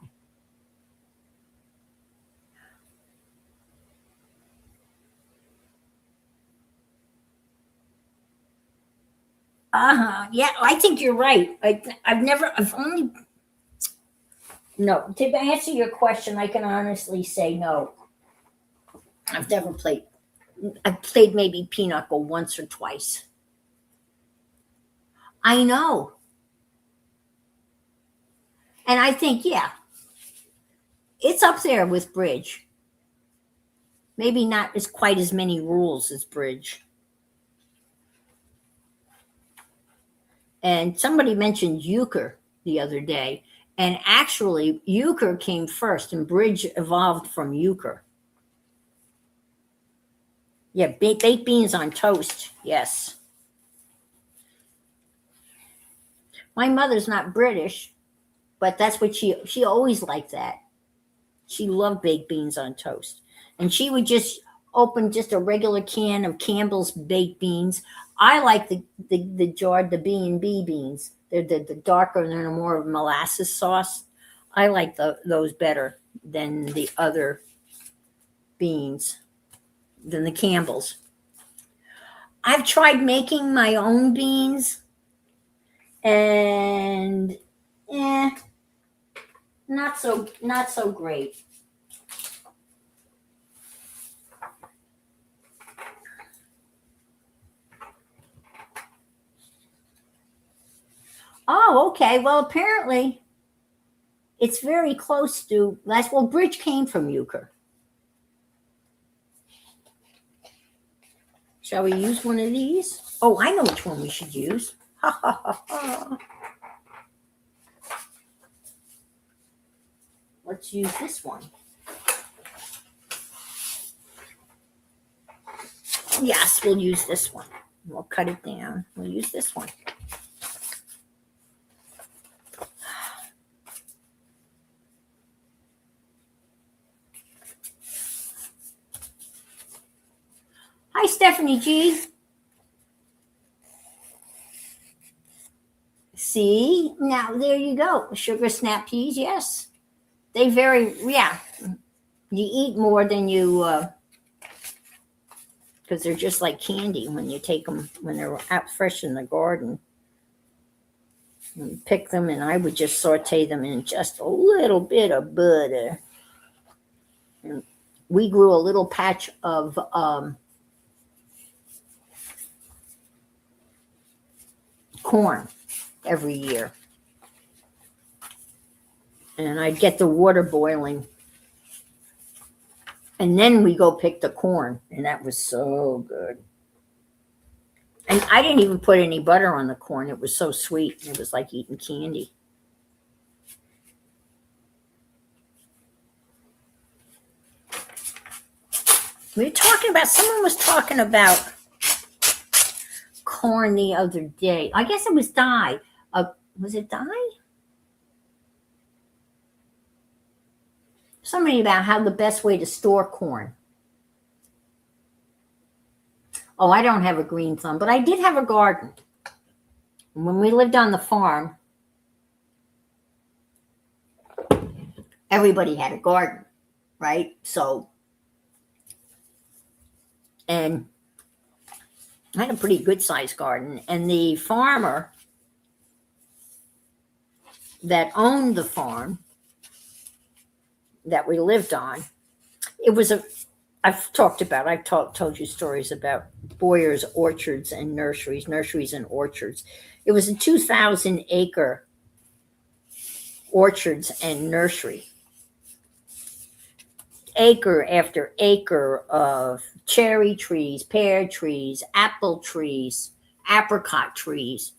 Yeah, I think you're right. I've only. No, to answer your question, I can honestly say no. I've never played. I've played maybe pinochle once or twice. I know. And I think, yeah, it's up there with bridge. Maybe not as quite as many rules as bridge. And somebody mentioned euchre the other day. And actually, euchre came first, and bridge evolved from euchre. Yeah, baked beans on toast. Yes. My mother's not British, but that's what she always liked that. She loved baked beans on toast. And she would just open just a regular can of Campbell's baked beans. I like the jarred, the B&B beans. They're the darker and they're more of molasses sauce. I like those better than the other beans, than the Campbell's. I've tried making my own beans, and not so great. Oh, okay. Well, apparently it's very close to well, bridge came from euchre. Shall we use one of these? Oh, I know which one we should use. Let's use this one. Yes, we'll use this one. We'll cut it down. We'll use this one. Hi, Stephanie G. See, now there you go. Sugar snap peas, yes. They vary, yeah. You eat more than you, because they're just like candy when you take them, when they're out fresh in the garden. You pick them, and I would just saute them in just a little bit of butter. And we grew a little patch of corn every year. And I'd get the water boiling. And then we go pick the corn. And that was so good. And I didn't even put any butter on the corn. It was so sweet. It was like eating candy. We were talking about, someone was talking about corn the other day. I guess it was Di. Was it Di? Somebody about how the best way to store corn. Oh, I don't have a green thumb, but I did have a garden. When we lived on the farm, everybody had a garden, right? So, and I had a pretty good sized garden. And the farmer that owned the farm that we lived on, it was I've told you stories about Boyer's orchards and nurseries and orchards. It was a 2,000 acre orchards and nursery. Acre after acre of cherry trees, pear trees, apple trees, apricot trees.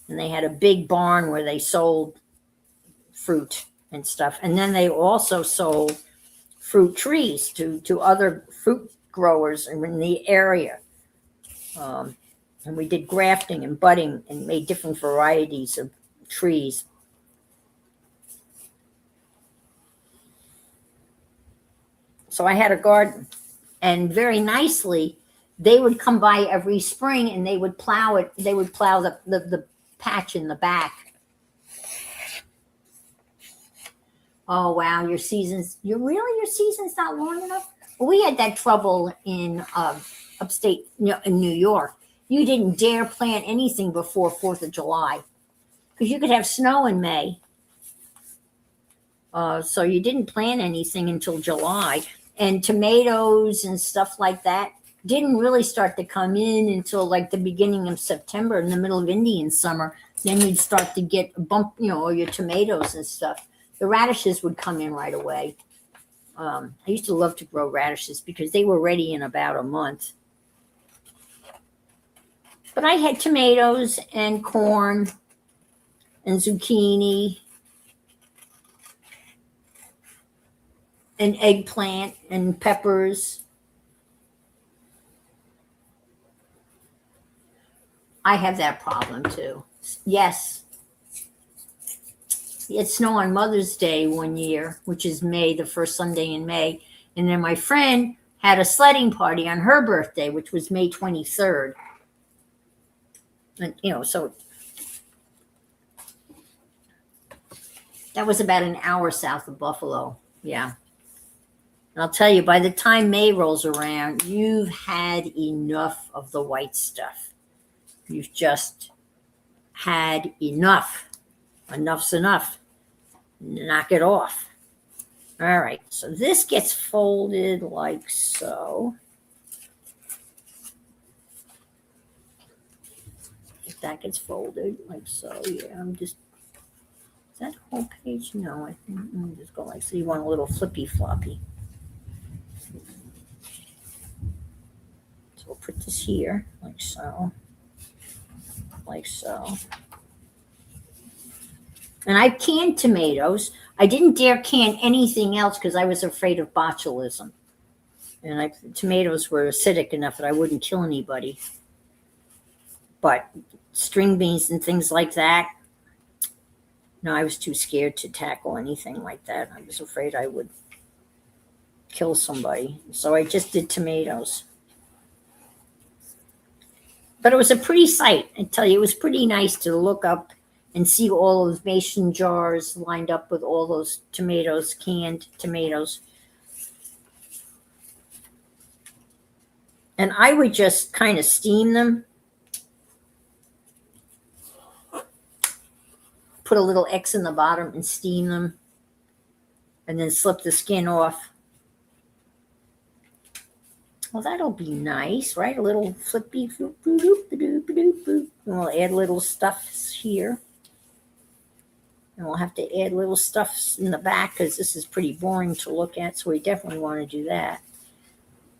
And they had a big barn where they sold fruit and stuff. And then they also sold fruit trees to other fruit growers in the area. And we did grafting and budding and made different varieties of trees. So I had a garden, and very nicely, they would come by every spring and they would plow it. They would plow the patch in the back. Oh, wow, your season's not long enough? Well, we had that trouble in upstate, in New York. You didn't dare plant anything before 4th of July because you could have snow in May. So you didn't plant anything until July. And tomatoes and stuff like that didn't really start to come in until like the beginning of September, in the middle of Indian summer. Then you'd start to get a bump, your tomatoes and stuff. The radishes would come in right away. I used to love to grow radishes because they were ready in about a month. But I had tomatoes and corn and zucchini and eggplant and peppers. I have that problem too. Yes. It snowed on Mother's Day one year, which is May, the first Sunday in May. And then my friend had a sledding party on her birthday, which was May 23rd. And, so that was about an hour south of Buffalo. Yeah. And I'll tell you, by the time May rolls around, you've had enough of the white stuff. You've just had enough. Enough's enough. Knock it off. All right, so this gets folded like so. If that gets folded like so, yeah, is that the whole page? No, I think let me just go like so. You want a little flippy floppy. So we'll put this here like so. Like so. And I canned tomatoes. I didn't dare can anything else because I was afraid of botulism. And tomatoes were acidic enough that I wouldn't kill anybody. But string beans and things like that, no, I was too scared to tackle anything like that. I was afraid I would kill somebody. So I just did tomatoes. But it was a pretty sight. I tell you, it was pretty nice to look up and see all those mason jars lined up with all those tomatoes, canned tomatoes. And I would just kind of steam them. Put a little X in the bottom and steam them. And then slip the skin off. Well, that'll be nice, right? A little flippy floop, doop, doop, doop, doop. And we'll add little stuffs here. And we'll have to add little stuffs in the back because this is pretty boring to look at. So we definitely want to do that.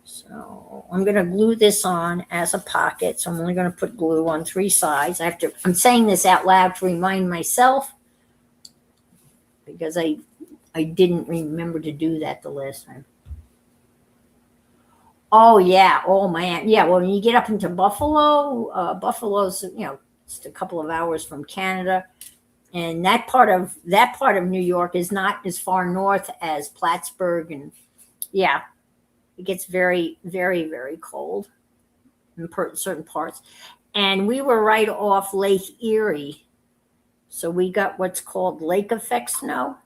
So I'm going to glue this on as a pocket. So I'm only going to put glue on 3 sides. I'm saying this out loud to remind myself because I didn't remember to do that the last time. Oh, yeah. Oh, man. Yeah, well, when you get up into Buffalo, Buffalo's, just a couple of hours from Canada. And that part of New York is not as far north as Plattsburgh. And, yeah, it gets very, very, very cold in certain parts. And we were right off Lake Erie. So we got what's called lake effect snow.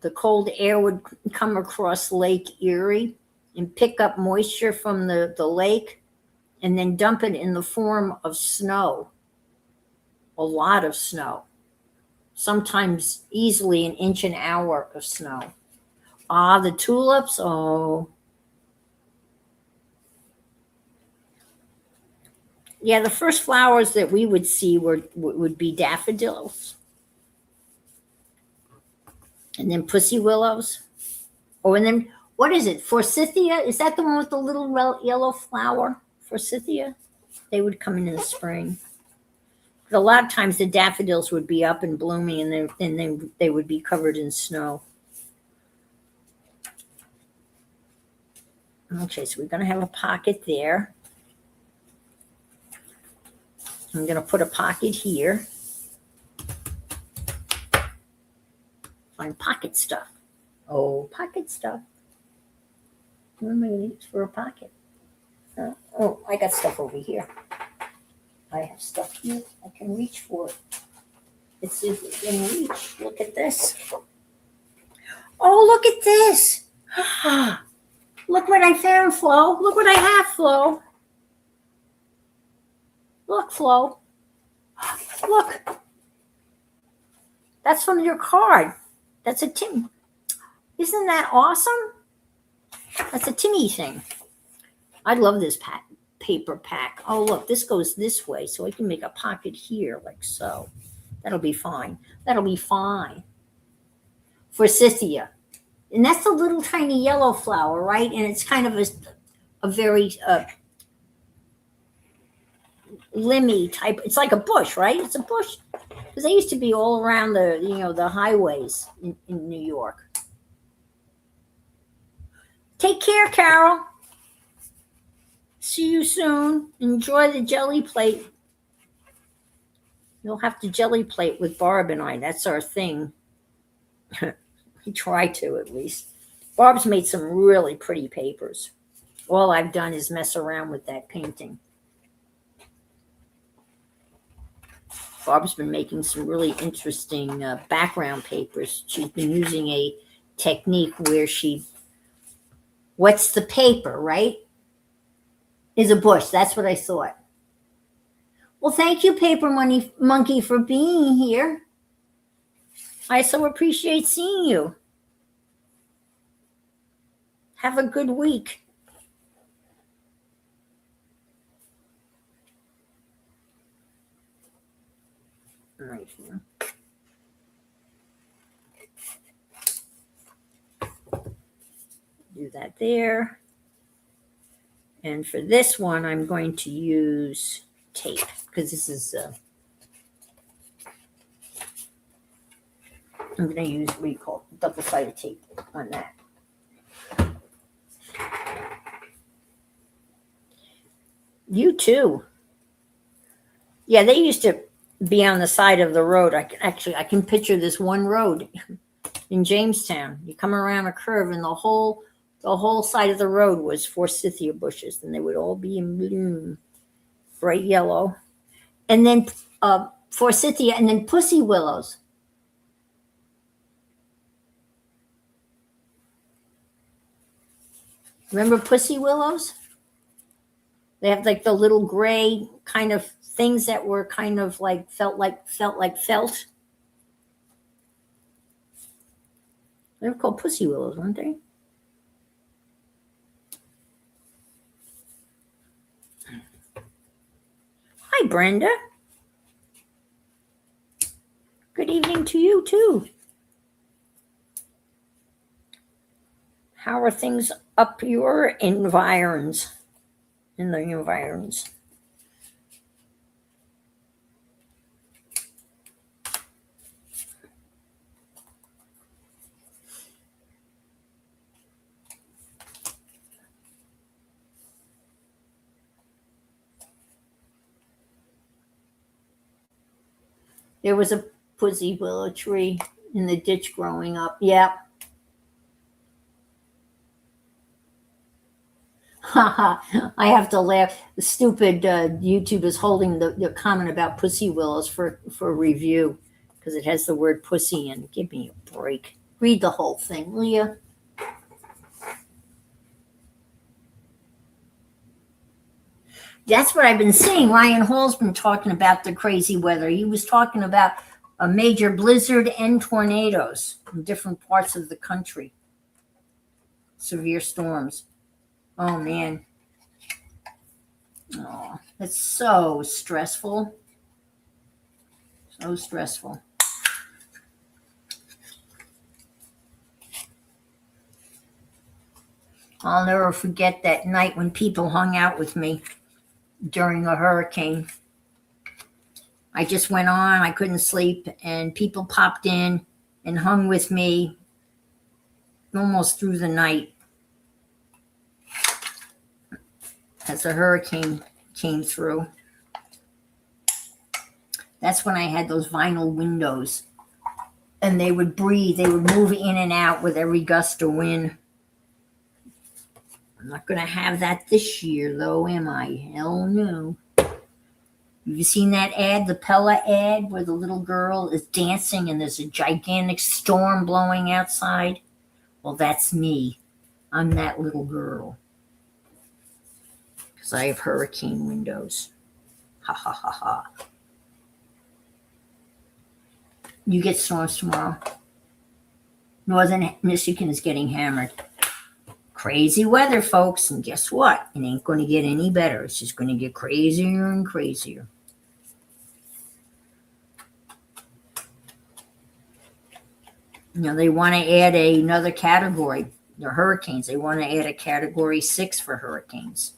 The cold air would come across Lake Erie and pick up moisture from the lake and then dump it in the form of snow. A lot of snow. Sometimes easily an inch an hour of snow. Ah, the tulips, oh. Yeah, the first flowers that we would see would be daffodils. And then pussy willows. Oh, and then, what is it? Forsythia? Is that the one with the little yellow flower? Forsythia? They would come in the spring. But a lot of times the daffodils would be up and blooming and then they would be covered in snow. Okay, so we're going to have a pocket there. I'm going to put a pocket here. Find pocket stuff. Oh, pocket stuff. What am I going to use for a pocket? Oh, I got stuff over here. I have stuff here. I can reach for it. Let's see if we can reach. Look at this. Oh, look at this. Look what I found, Flo. Look what I have, Flo. Look, Flo. Look. That's from your card. That's a Tim. Isn't that awesome? That's a Timmy thing. I love this paper pack. Oh, look, this goes this way, so I can make a pocket here like so. That'll be fine. That'll be fine. Forsythia. And that's a little tiny yellow flower, right? And it's kind of a very limby type. It's like a bush, right? It's a bush. Because they used to be all around the highways in New York. Take care, Carol. See you soon. Enjoy the jelly plate. You'll have to jelly plate with Barb and I. That's our thing. We try to, at least. Barb's made some really pretty papers. All I've done is mess around with that painting. Barb's been making some really interesting background papers. She's been using a technique where she wets the paper, right? Is a bush. That's what I thought. Well, thank you, Paper Monkey, for being here. I so appreciate seeing you. Have a good week. Right here. Do that there. And for this one, I'm going to use tape because this is, I'm going to use what you call double-sided tape on that. You too. Yeah, they used to be on the side of the road. I can picture this one road in Jamestown. You come around a curve, and the whole side of the road was forsythia bushes, and they would all be in bloom, bright yellow, and then forsythia, and then pussy willows. Remember pussy willows? They have like the little gray kind of things that were kind of like felt like felt. They were called pussy willows, weren't they? Hi, Brenda. Good evening to you too. How are things up your environs? In the environs. There was a pussy willow tree in the ditch growing up. Yeah. I have to laugh. The stupid YouTube is holding the comment about pussy willows for review because it has the word pussy in. Give me a break. Read the whole thing, will you? That's what I've been seeing. Ryan Hall's been talking about the crazy weather. He was talking about a major blizzard and tornadoes in different parts of the country. Severe storms. Oh man. Oh, it's so stressful. So stressful. I'll never forget that night when people hung out with me during a hurricane. I just went on, I couldn't sleep, and people popped in and hung with me almost through the night as the hurricane came through. That's when I had those vinyl windows, and they would breathe, they would move in and out with every gust of wind. I'm not going to have that this year, though, am I? Hell no. Have you seen that ad, the Pella ad, where the little girl is dancing and there's a gigantic storm blowing outside? Well, that's me. I'm that little girl. Because I have hurricane windows. Ha ha ha ha. You get storms tomorrow. Northern Michigan is getting hammered. Crazy weather, folks. And guess what? It ain't going to get any better. It's just going to get crazier and crazier. They want to add another category. The hurricanes. They want to add a category 6 for hurricanes.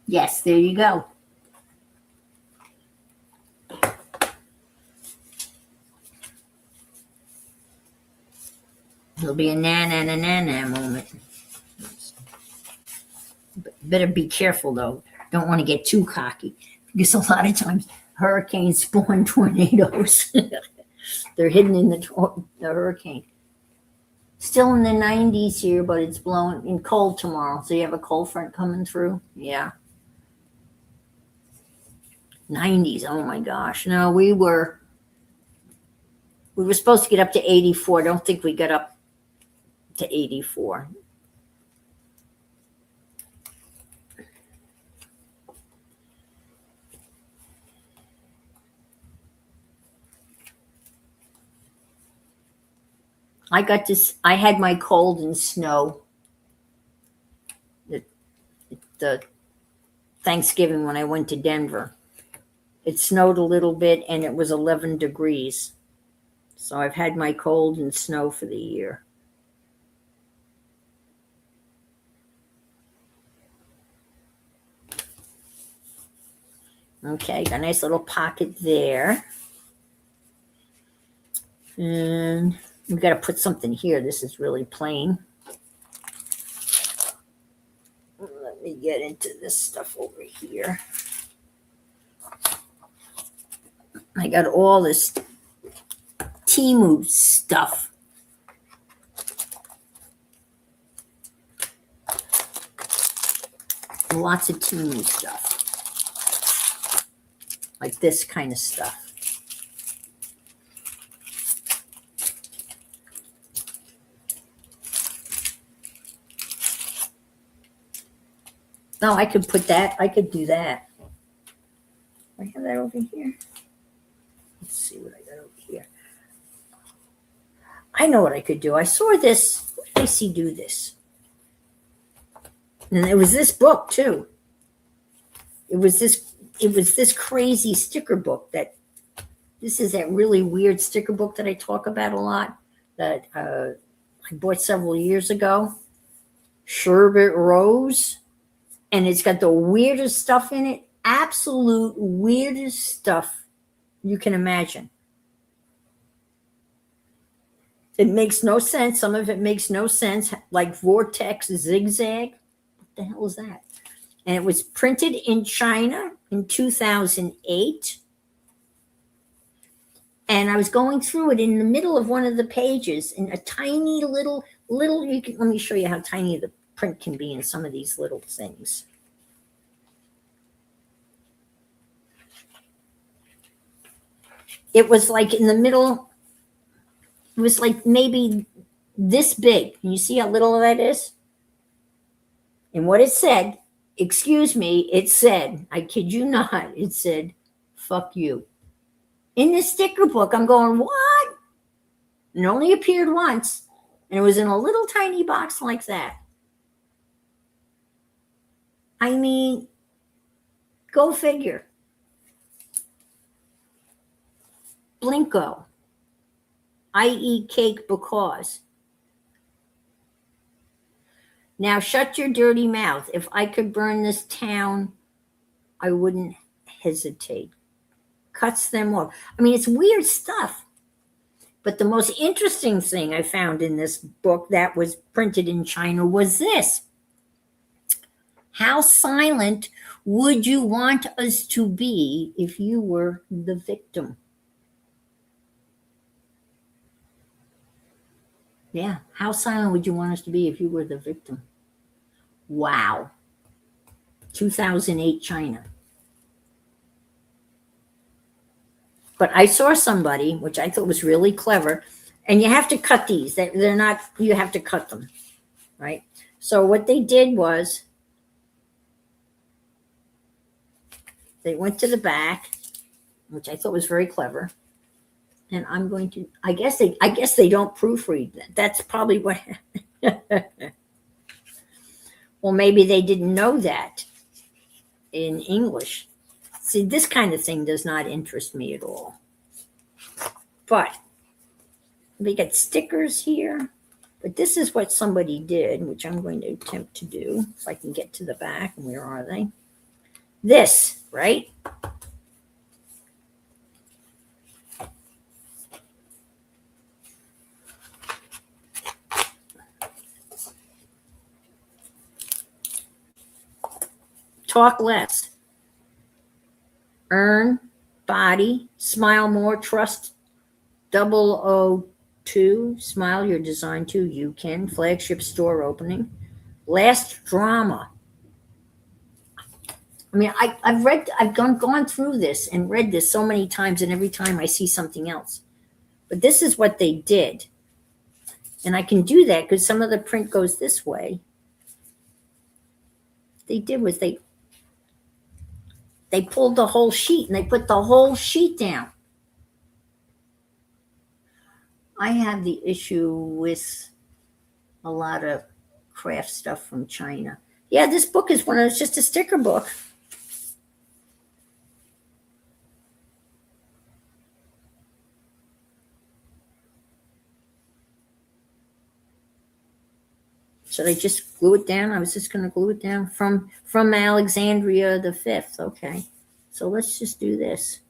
Yes, there you go. It'll be a na-na-na-na-na moment. Better be careful, though. Don't want to get too cocky. Because a lot of times hurricanes spawn tornadoes. They're hidden in the hurricane. Still in the 90s here, but it's blowing in cold tomorrow. So you have a cold front coming through? Yeah. 90s. Oh my gosh. No, we were supposed to get up to 84. Don't think we got up to 84. I had my cold and snow the Thanksgiving when I went to Denver. It snowed a little bit and it was 11 degrees. So I've had my cold and snow for the year. Okay, got a nice little pocket there. And we got to put something here. This is really plain. Let me get into this stuff over here. I got all this Temu stuff. Lots of Temu stuff. Like this kind of stuff. No, I could put that. I could do that. I have that over here. Let's see what I got over here. I know what I could do. I saw this. Who did I see do this? And it was this book too. It was this crazy sticker book this is that really weird sticker book that I talk about a lot that I bought several years ago. Sherbet Rose. And it's got the weirdest stuff in it. Absolute weirdest stuff you can imagine. It makes no sense. Some of it makes no sense, like vortex zigzag. What the hell is that? And it was printed in China in 2008. And I was going through it in the middle of one of the pages in a tiny little, let me show you how tiny the print can be in some of these little things. It was like in the middle, it was like maybe this big. Can you see how little that is? And what it said, excuse me, it said, I kid you not, it said, fuck you. In this sticker book, I'm going, what? And it only appeared once. And it was in a little tiny box like that. I mean, go figure. Blinko. I eat cake because. Now shut your dirty mouth. If I could burn this town, I wouldn't hesitate. Cuts them off. I mean, it's weird stuff. But the most interesting thing I found in this book that was printed in China was this. How silent would you want us to be if you were the victim? Yeah, how silent would you want us to be if you were the victim? Wow. 2008 China. But I saw somebody, which I thought was really clever, and you have to cut these. They're not, you have to cut them, right? So what they did was they went to the back, which I thought was very clever. And I'm going to, I guess they don't proofread that. That's probably what happened. Well, maybe they didn't know that in English. See, this kind of thing does not interest me at all. But we got stickers here. But this is what somebody did, which I'm going to attempt to do. If I can get to the back. Where are they? This, right? Talk less. Earn, body, smile more, trust 002, smile your design to, you can, flagship store opening, last drama. I mean, I've gone through this and read this so many times, and every time I see something else. But this is what they did. And I can do that because some of the print goes this way. They did was they pulled the whole sheet and they put the whole sheet down. I have the issue with a lot of craft stuff from China. Yeah, this book is one of those, just a sticker book. Should I just glue it down? I was just going to glue it down from Alexandria the 5th. Okay. So let's just do this.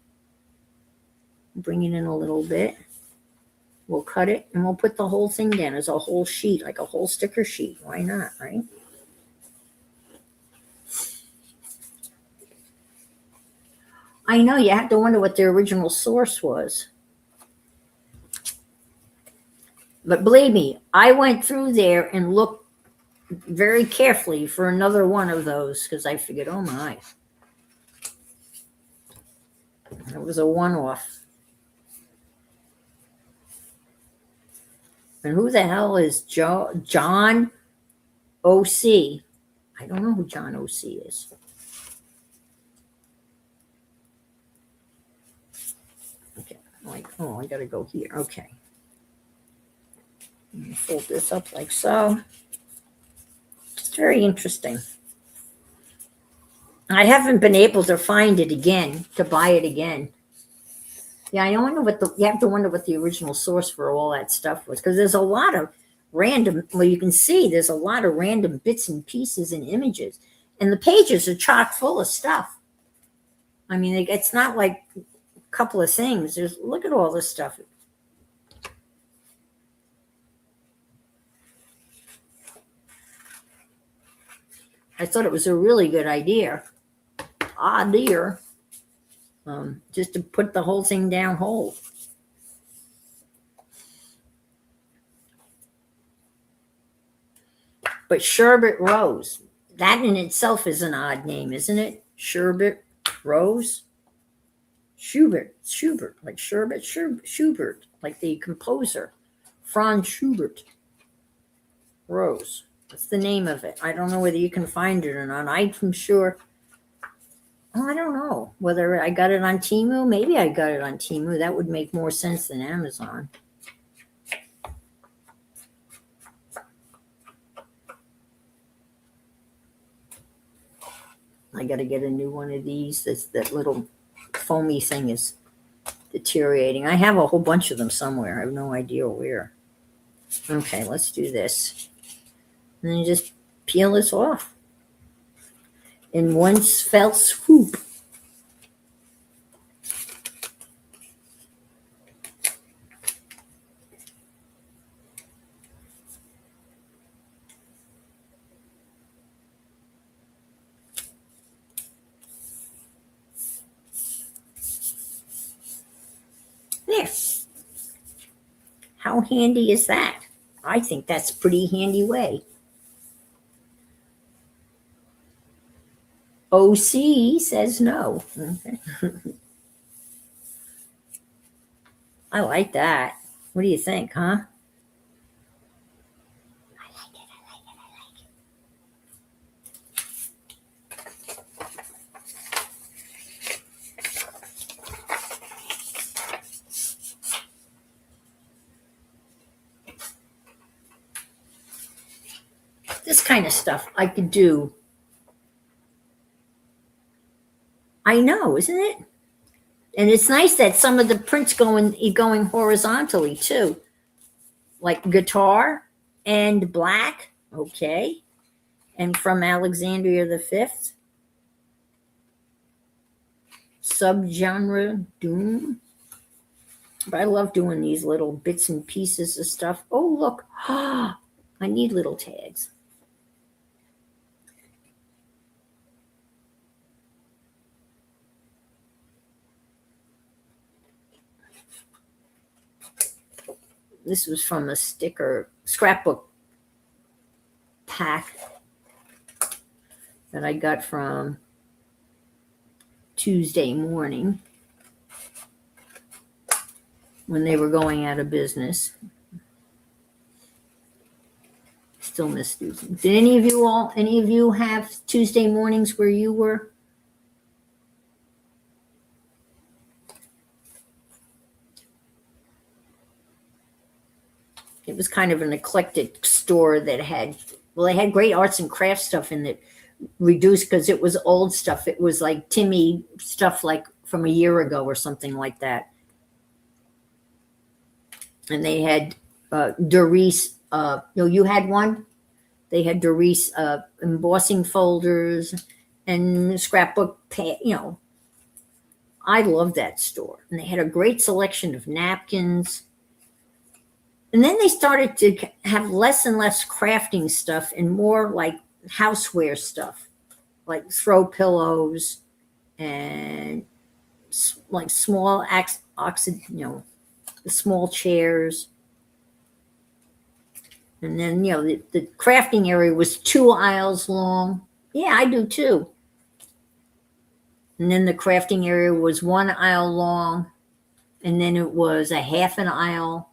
Bring it in a little bit. We'll cut it and we'll put the whole thing down as a whole sheet, like a whole sticker sheet. Why not, right? I know, you have to wonder what the original source was. But believe me, I went through there and looked very carefully for another one of those because I figured, oh my. It was a one-off. And who the hell is John O.C.? I don't know who John O.C. is. Okay, like, oh, I gotta go here. Okay. Fold this up like so. It's very interesting. I haven't been able to find it again, to buy it again. Yeah, I wonder you have to wonder what the original source for all that stuff was, because there's a lot of random, well, you can see there's a lot of random bits and pieces and images, and the pages are chock full of stuff. I mean, it's not like a couple of things. Look at all this stuff. I thought it was a really good idea. Just to put the whole thing down whole. But Sherbet Rose, that in itself is an odd name, isn't it? Sherbet Rose? Schubert, like Sherbet, Schubert, like the composer, Franz Schubert. Rose, that's the name of it. I don't know whether you can find it or not. I'm sure. Oh, I don't know whether I got it on Temu. Maybe I got it on Temu. That would make more sense than Amazon. I got to get a new one of these. That little foamy thing is deteriorating. I have a whole bunch of them somewhere. I have no idea where. Okay, let's do this. And then you just peel this off in one fell swoop. There. How handy is that? I think that's a pretty handy way. OC says no. Okay. I like that. What do you think, huh? I like it. This kind of stuff I could do. I know, isn't it? And it's nice that some of the prints going horizontally too, like guitar and black. Okay, and from Alexandria the Fifth, subgenre doom. But I love doing these little bits and pieces of stuff. Oh look, I need little tags. This was from a scrapbook pack that I got from Tuesday Morning when they were going out of business. Still miss Tuesday. Did any of you have Tuesday mornings where you were? It was kind of an eclectic store that they had great arts and crafts stuff in it, reduced because it was old stuff. It was like Timmy stuff like from a year ago or something like that. And they had Doris, you had one? They had Doris embossing folders and scrapbook, I love that store. And they had a great selection of napkins. And then they started to have less and less crafting stuff and more like houseware stuff, like throw pillows and like small the small chairs. And then, the crafting area was 2 aisles long. Yeah, I do too. And then the crafting area was 1 aisle long. And then it was a half an aisle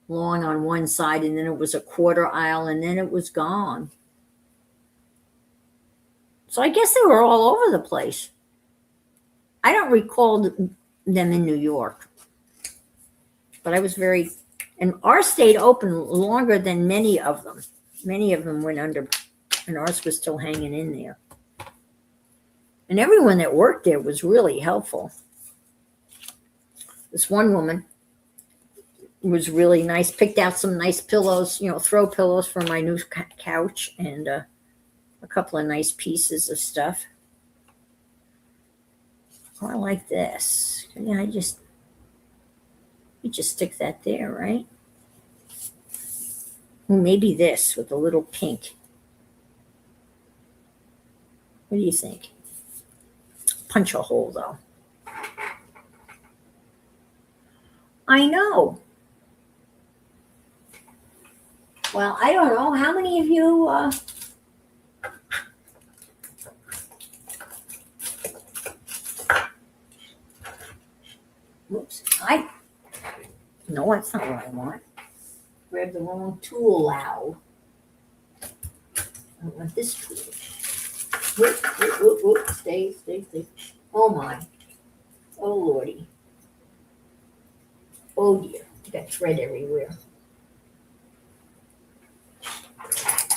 long on one side. And then it was a quarter aisle. And then it was gone. So I guess they were all over the place. I don't recall them in New York. But I was and ours stayed open longer than many of them. Many of them went under, and ours was still hanging in there. And everyone that worked there was really helpful. This one woman was really nice, picked out some nice pillows, throw pillows for my new couch, and a couple of nice pieces of stuff. Oh, I like this. Yeah, you just stick that there, right? Well, maybe this with a little pink. What do you think? Punch a hole, though. I know. Well, I don't know. How many of you... Whoops. No, that's not what I want. Grab the wrong tool out. I want this tool. Whoop. Stay. Oh my. Oh lordy. Oh dear. I got thread everywhere.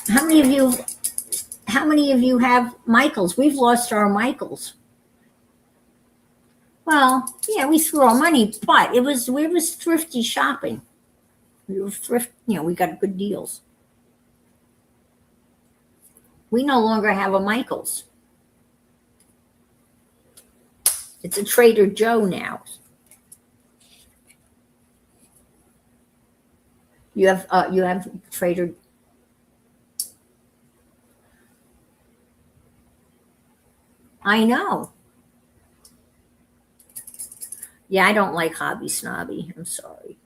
How many of you have Michaels? We've lost our Michaels. Well, yeah, we threw our money, but we was thrifty shopping. We were we got good deals. We no longer have a Michaels. It's a Trader Joe now. You have Trader. I know. Yeah, I don't like Hobby Snobby. I'm sorry.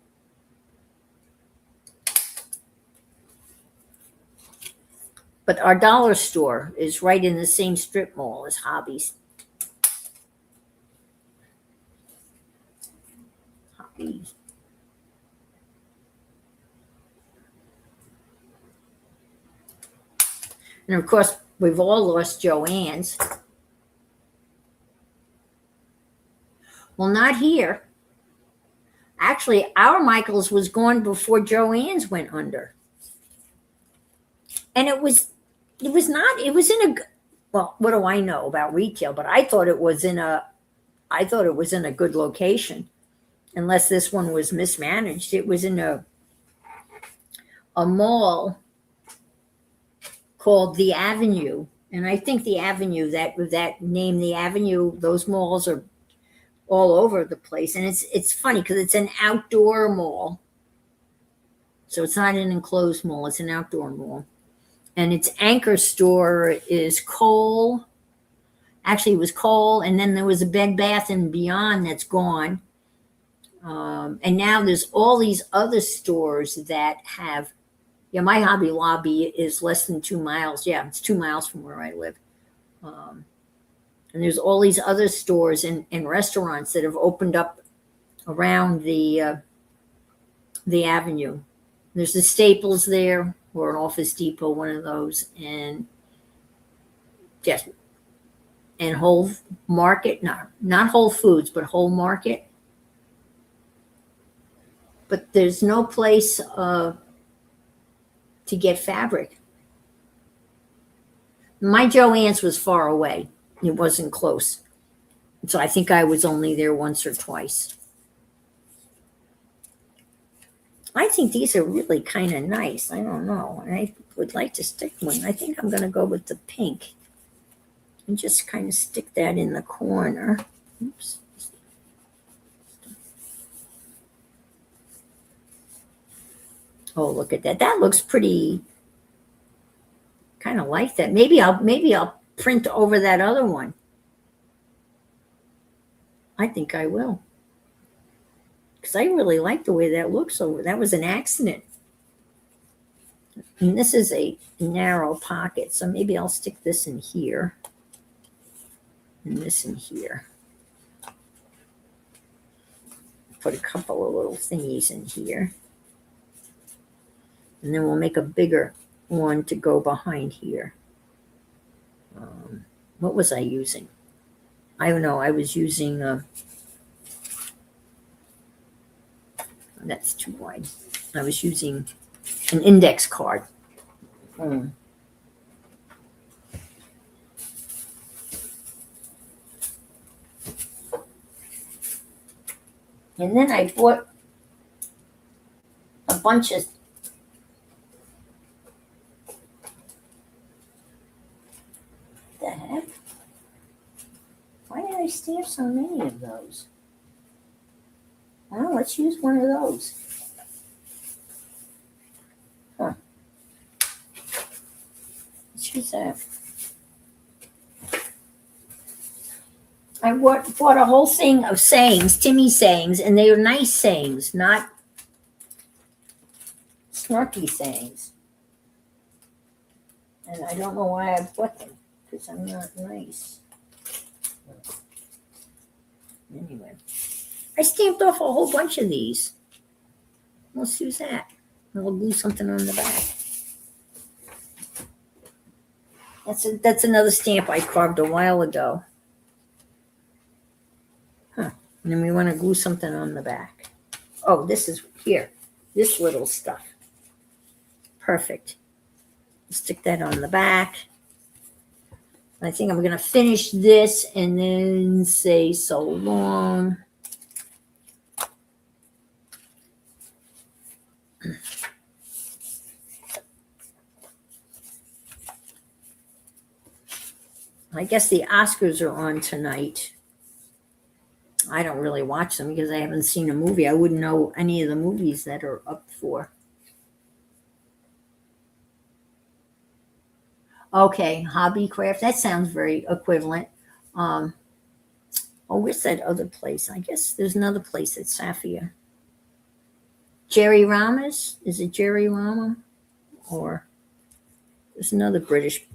But our dollar store is right in the same strip mall as Hobbies. Hobbies. And of course, we've all lost Joann's. Well, not here. Actually, our Michaels was gone before Joann's went under. And it was in a, well, what do I know about retail? But I thought it was in a good location. Unless this one was mismanaged. It was in a mall called The Avenue. And I think The Avenue, that name, The Avenue, those malls are all over the place. And it's funny because it's an outdoor mall. So it's not an enclosed mall, it's an outdoor mall. And its anchor store is Kohl. Actually, it was Kohl, and then there was a Bed Bath and Beyond that's gone. And now there's all these other stores that have, my Hobby Lobby is less than 2 miles. Yeah, it's 2 miles from where I live. And there's all these other stores and restaurants that have opened up around the avenue. There's the Staples there, or an Office Depot, one of those, and yes, and Whole Market, not Whole Foods, but Whole Market. But there's no place to get fabric. My Joann's was far away. It wasn't close. So I think I was only there once or twice. I think these are really kind of nice. I don't know. I would like to stick one. I think I'm going to go with the pink and just kind of stick that in the corner. Oops, Oh, look at that. That looks pretty, kind of like that. Maybe I'll print over that other one. I think I will. Because I really like the way that looks over. That was an accident. And this is a narrow pocket, so maybe I'll stick this in here and this in here. Put a couple of little thingies in here. And then we'll make a bigger one to go behind here. What was I using? I don't know. I was using, that's too wide. I was using an index card. And then I bought a bunch of the heck? Why did I stamp so many of those? Well, let's use one of those. Huh. Let's use that. I bought a whole thing of sayings, Timmy sayings, and they were nice sayings, not snarky sayings. And I don't know why I bought them, because I'm not nice. Anyway, I stamped off a whole bunch of these. Let's use that. And we'll glue something on the back. That's another stamp I carved a while ago. Huh. And then we want to glue something on the back. Oh, this is here. This little stuff. Perfect. Stick that on the back. I think I'm going to finish this and then say so long. I guess the Oscars are on tonight. I don't really watch them because I haven't seen a movie. I wouldn't know any of the movies that are up for. Okay, hobby craft. That sounds very equivalent. Oh, where's that other place? I guess there's another place at Safia. Jerry Rama's? Is it Jerry Rama? Or there's another British,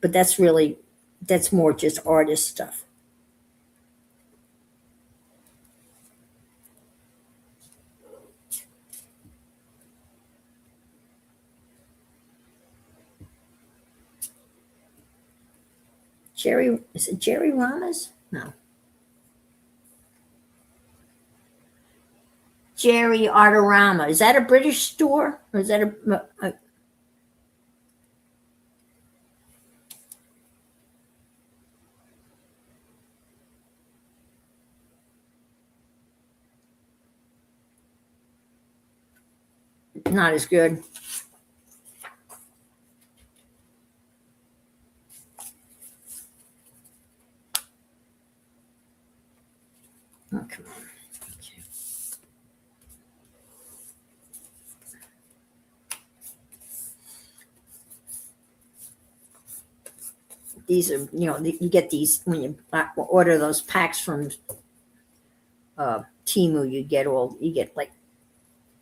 but that's more just artist stuff. Is it Jerry Rama's? No. Jerry Artorama. Is that a British store? Or is that a not as good? Oh, come on. Okay. These are, you get these when you order those packs from Temu. You get like,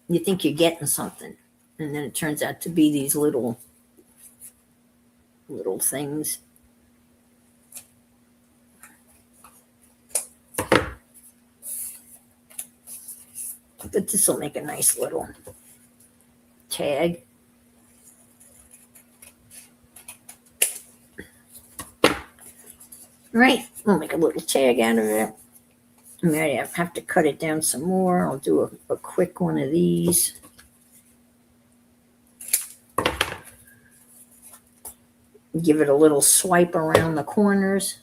you think you're getting something, and then it turns out to be these little things. But this will make a nice little tag. Right, we'll make a little tag out of it. I mean, I have to cut it down some more. I'll do a quick one of these. Give it a little swipe around the corners.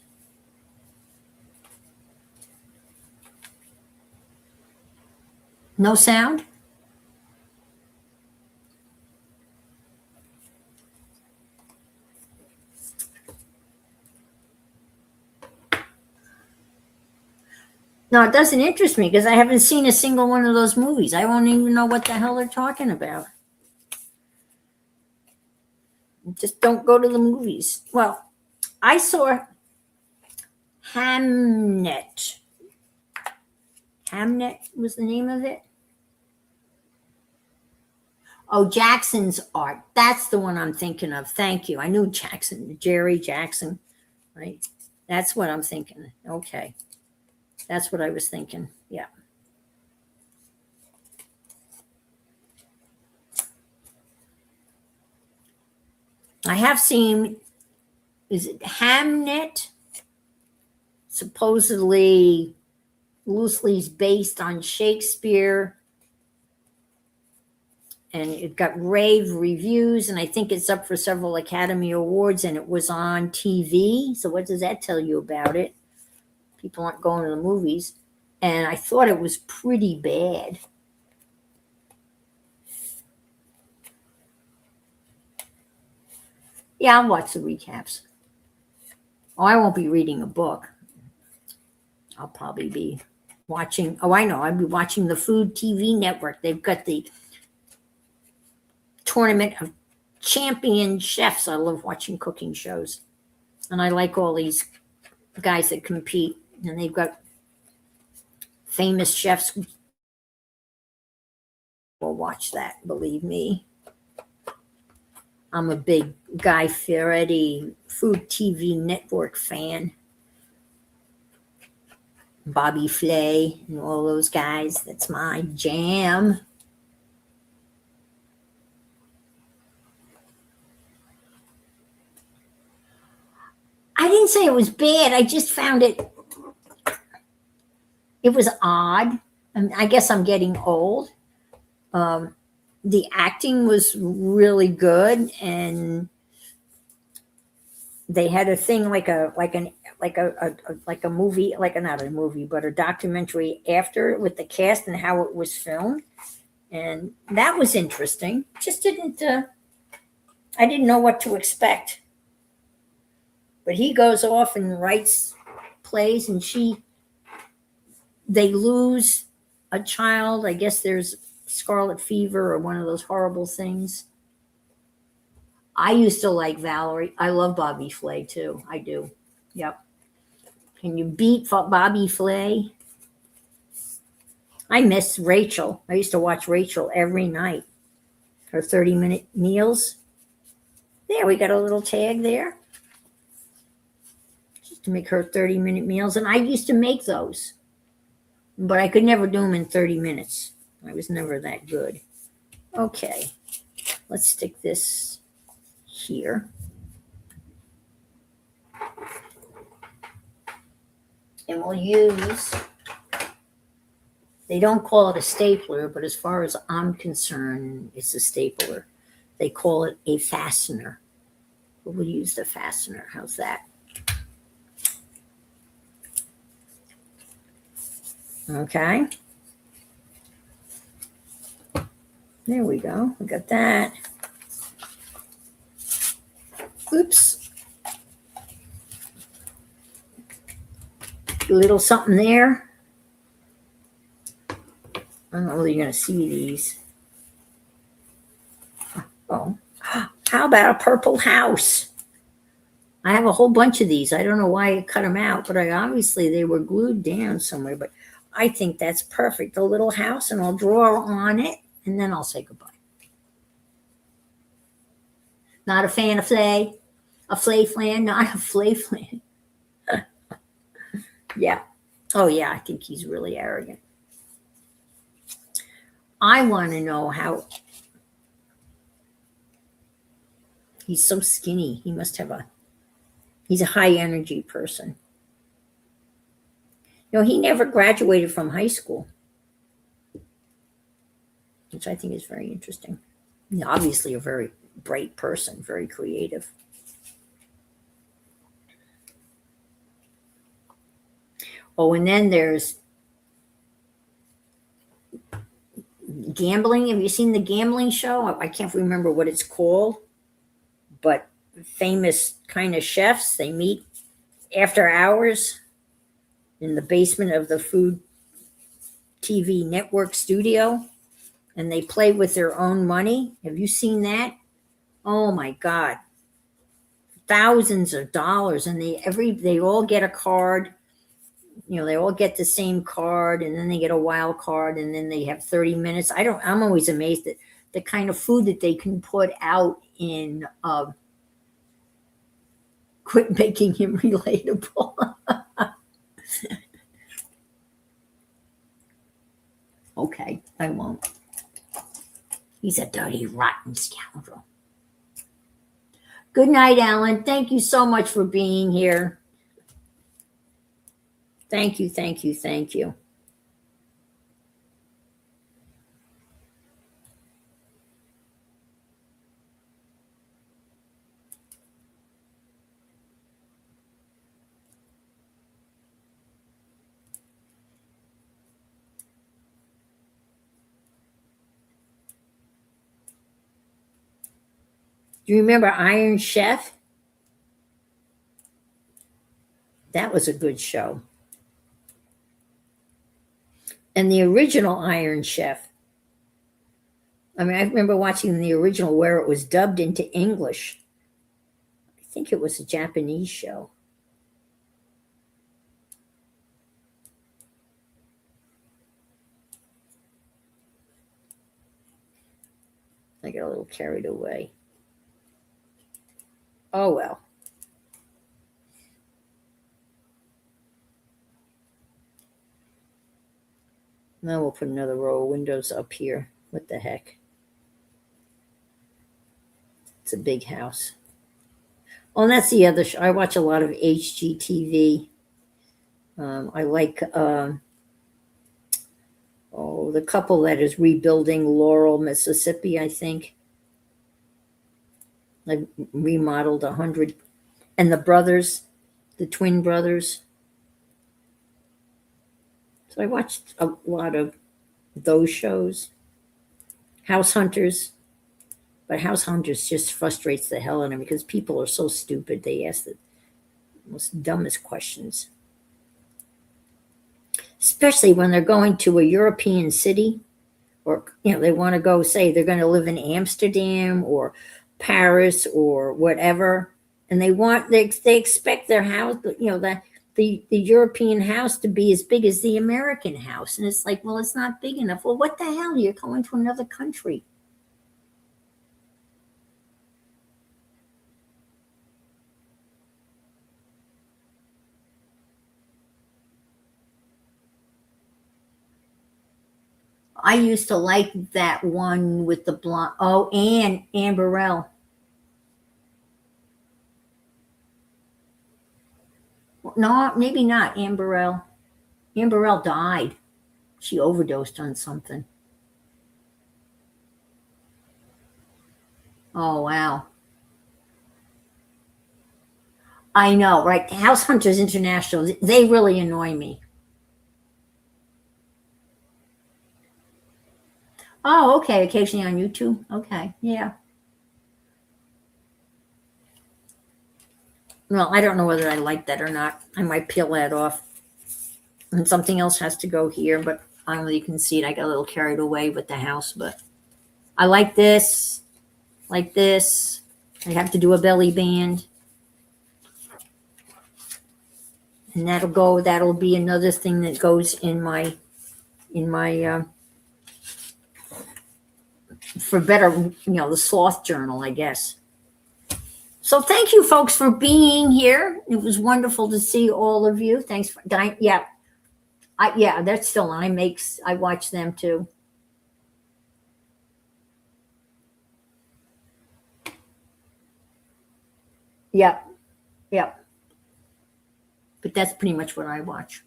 No sound? No, it doesn't interest me because I haven't seen a single one of those movies. I won't even know what the hell they're talking about. Just don't go to the movies. Well, I saw Hamnet. Hamnet was the name of it. Oh, Jackson's Art. That's the one I'm thinking of. Thank you. I knew Jackson, Jerry Jackson, right? That's what I'm thinking. Okay. That's what I was thinking. Yeah. I have seen, is it Hamnet? Supposedly loosely based on Shakespeare. And it got rave reviews, and I think it's up for several Academy Awards, and it was on TV. So what does that tell you about it? People aren't going to the movies. And I thought it was pretty bad. Yeah, I'll watch the recaps. Oh, I won't be reading a book. I'll probably be watching, oh, I know, I'll be watching the Food TV Network. They've got the Tournament of Champion Chefs. I love watching cooking shows. And I like all these guys that compete. And they've got famous chefs. We'll watch that, believe me. I'm a big Guy Fieri Food TV Network fan. Bobby Flay and all those guys. That's my jam. I didn't say it was bad. I just found it was odd. I guess I'm getting old. The acting was really good, and they had a thing like a movie, like not a movie, but a documentary after with the cast and how it was filmed, and that was interesting. Just didn't I didn't know what to expect. But he goes off and writes plays, and they lose a child. I guess there's scarlet fever or one of those horrible things. I used to like Valerie. I love Bobby Flay too. I do. Yep. Can you beat Bobby Flay? I miss Rachel. I used to watch Rachel every night. Her 30-minute meals. There, we got a little tag there. To make her 30-minute meals. And I used to make those. But I could never do them in 30 minutes. I was never that good. Okay. Let's stick this here. And we'll use, they don't call it a stapler, but as far as I'm concerned, it's a stapler. They call it a fastener. But we'll use the fastener. How's that? Okay. There we go. We got that. Oops. A little something there. I don't know whether you're going to see these. Oh, how about a purple house? I have a whole bunch of these. I don't know why I cut them out, but obviously they were glued down somewhere. But I think that's perfect. A little house, and I'll draw on it, and then I'll say goodbye. Not a fan of Flay? A Flay Flan? Not a Flay Flan. Yeah. Oh, yeah, I think he's really arrogant. I want to know how... He's so skinny. He must have he's a high energy person. You know, he never graduated from high school, which I think is very interesting. He's obviously a very bright person, very creative. Oh, and then there's gambling. Have you seen the gambling show? I can't remember what it's called, but famous kind of chefs, they meet after hours in the basement of the Food TV Network studio, and they play with their own money. Have you seen that? Oh my God. thousands of dollars, and they all get a card. They all get the same card, and then they get a wild card, and then they have 30 minutes. I'm always amazed at the kind of food that they can put out in quit making him relatable. Okay, I won't. He's a dirty, rotten scoundrel. Good night, Alan. Thank you so much for being here. Thank you, thank you, thank you. Do you remember Iron Chef? That was a good show. And the original Iron Chef. I mean, I remember watching the original where it was dubbed into English. I think it was a Japanese show. I got a little carried away. Oh, well. Now we'll put another row of windows up here. What the heck? It's a big house. Oh, and that's the other show. I watch a lot of HGTV. I like the couple that is rebuilding Laurel, Mississippi, I think. I remodeled 100. And the brothers, the twin brothers. So I watched a lot of those shows. House Hunters. But House Hunters just frustrates the hell out of me because people are so stupid. They ask the most dumbest questions. Especially when they're going to a European city, or they want to go, say they're going to live in Amsterdam or Paris or whatever, and they expect their house, the European house to be as big as the American house, and it's like, well, it's not big enough. Well, what the hell? You're going to another country. I used to like that one with the blonde. Oh, and Anne Burrell. No, maybe not Anne Burrell. Anne Burrell died. She overdosed on something. Oh, wow. I know, right? House Hunters International, they really annoy me. Oh, okay. Occasionally on YouTube. Okay. Yeah. Well, I don't know whether I like that or not. I might peel that off. And something else has to go here, but I don't know if you can see it. I got a little carried away with the house, but I like this. Like this. I have to do a belly band. And that'll be another thing that goes in my for better, the sloth journal, I guess. So thank you folks for being here. It was wonderful to see all of you. Thanks for yeah. That's still on. I watch them too. Yep. Yep. But that's pretty much what I watch.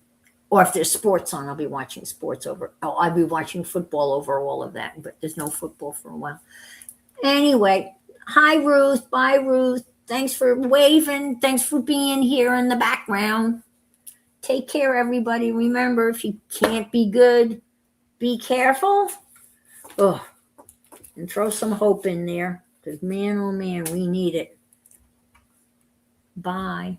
Or if there's sports on, I'll be watching sports over. Oh, I'll be watching football over all of that, but there's no football for a while. Anyway, hi Ruth. Bye Ruth. Thanks for waving. Thanks for being here in the background. Take care, everybody. Remember, if you can't be good, be careful. Oh, and throw some hope in there. Because man, oh man, we need it. Bye.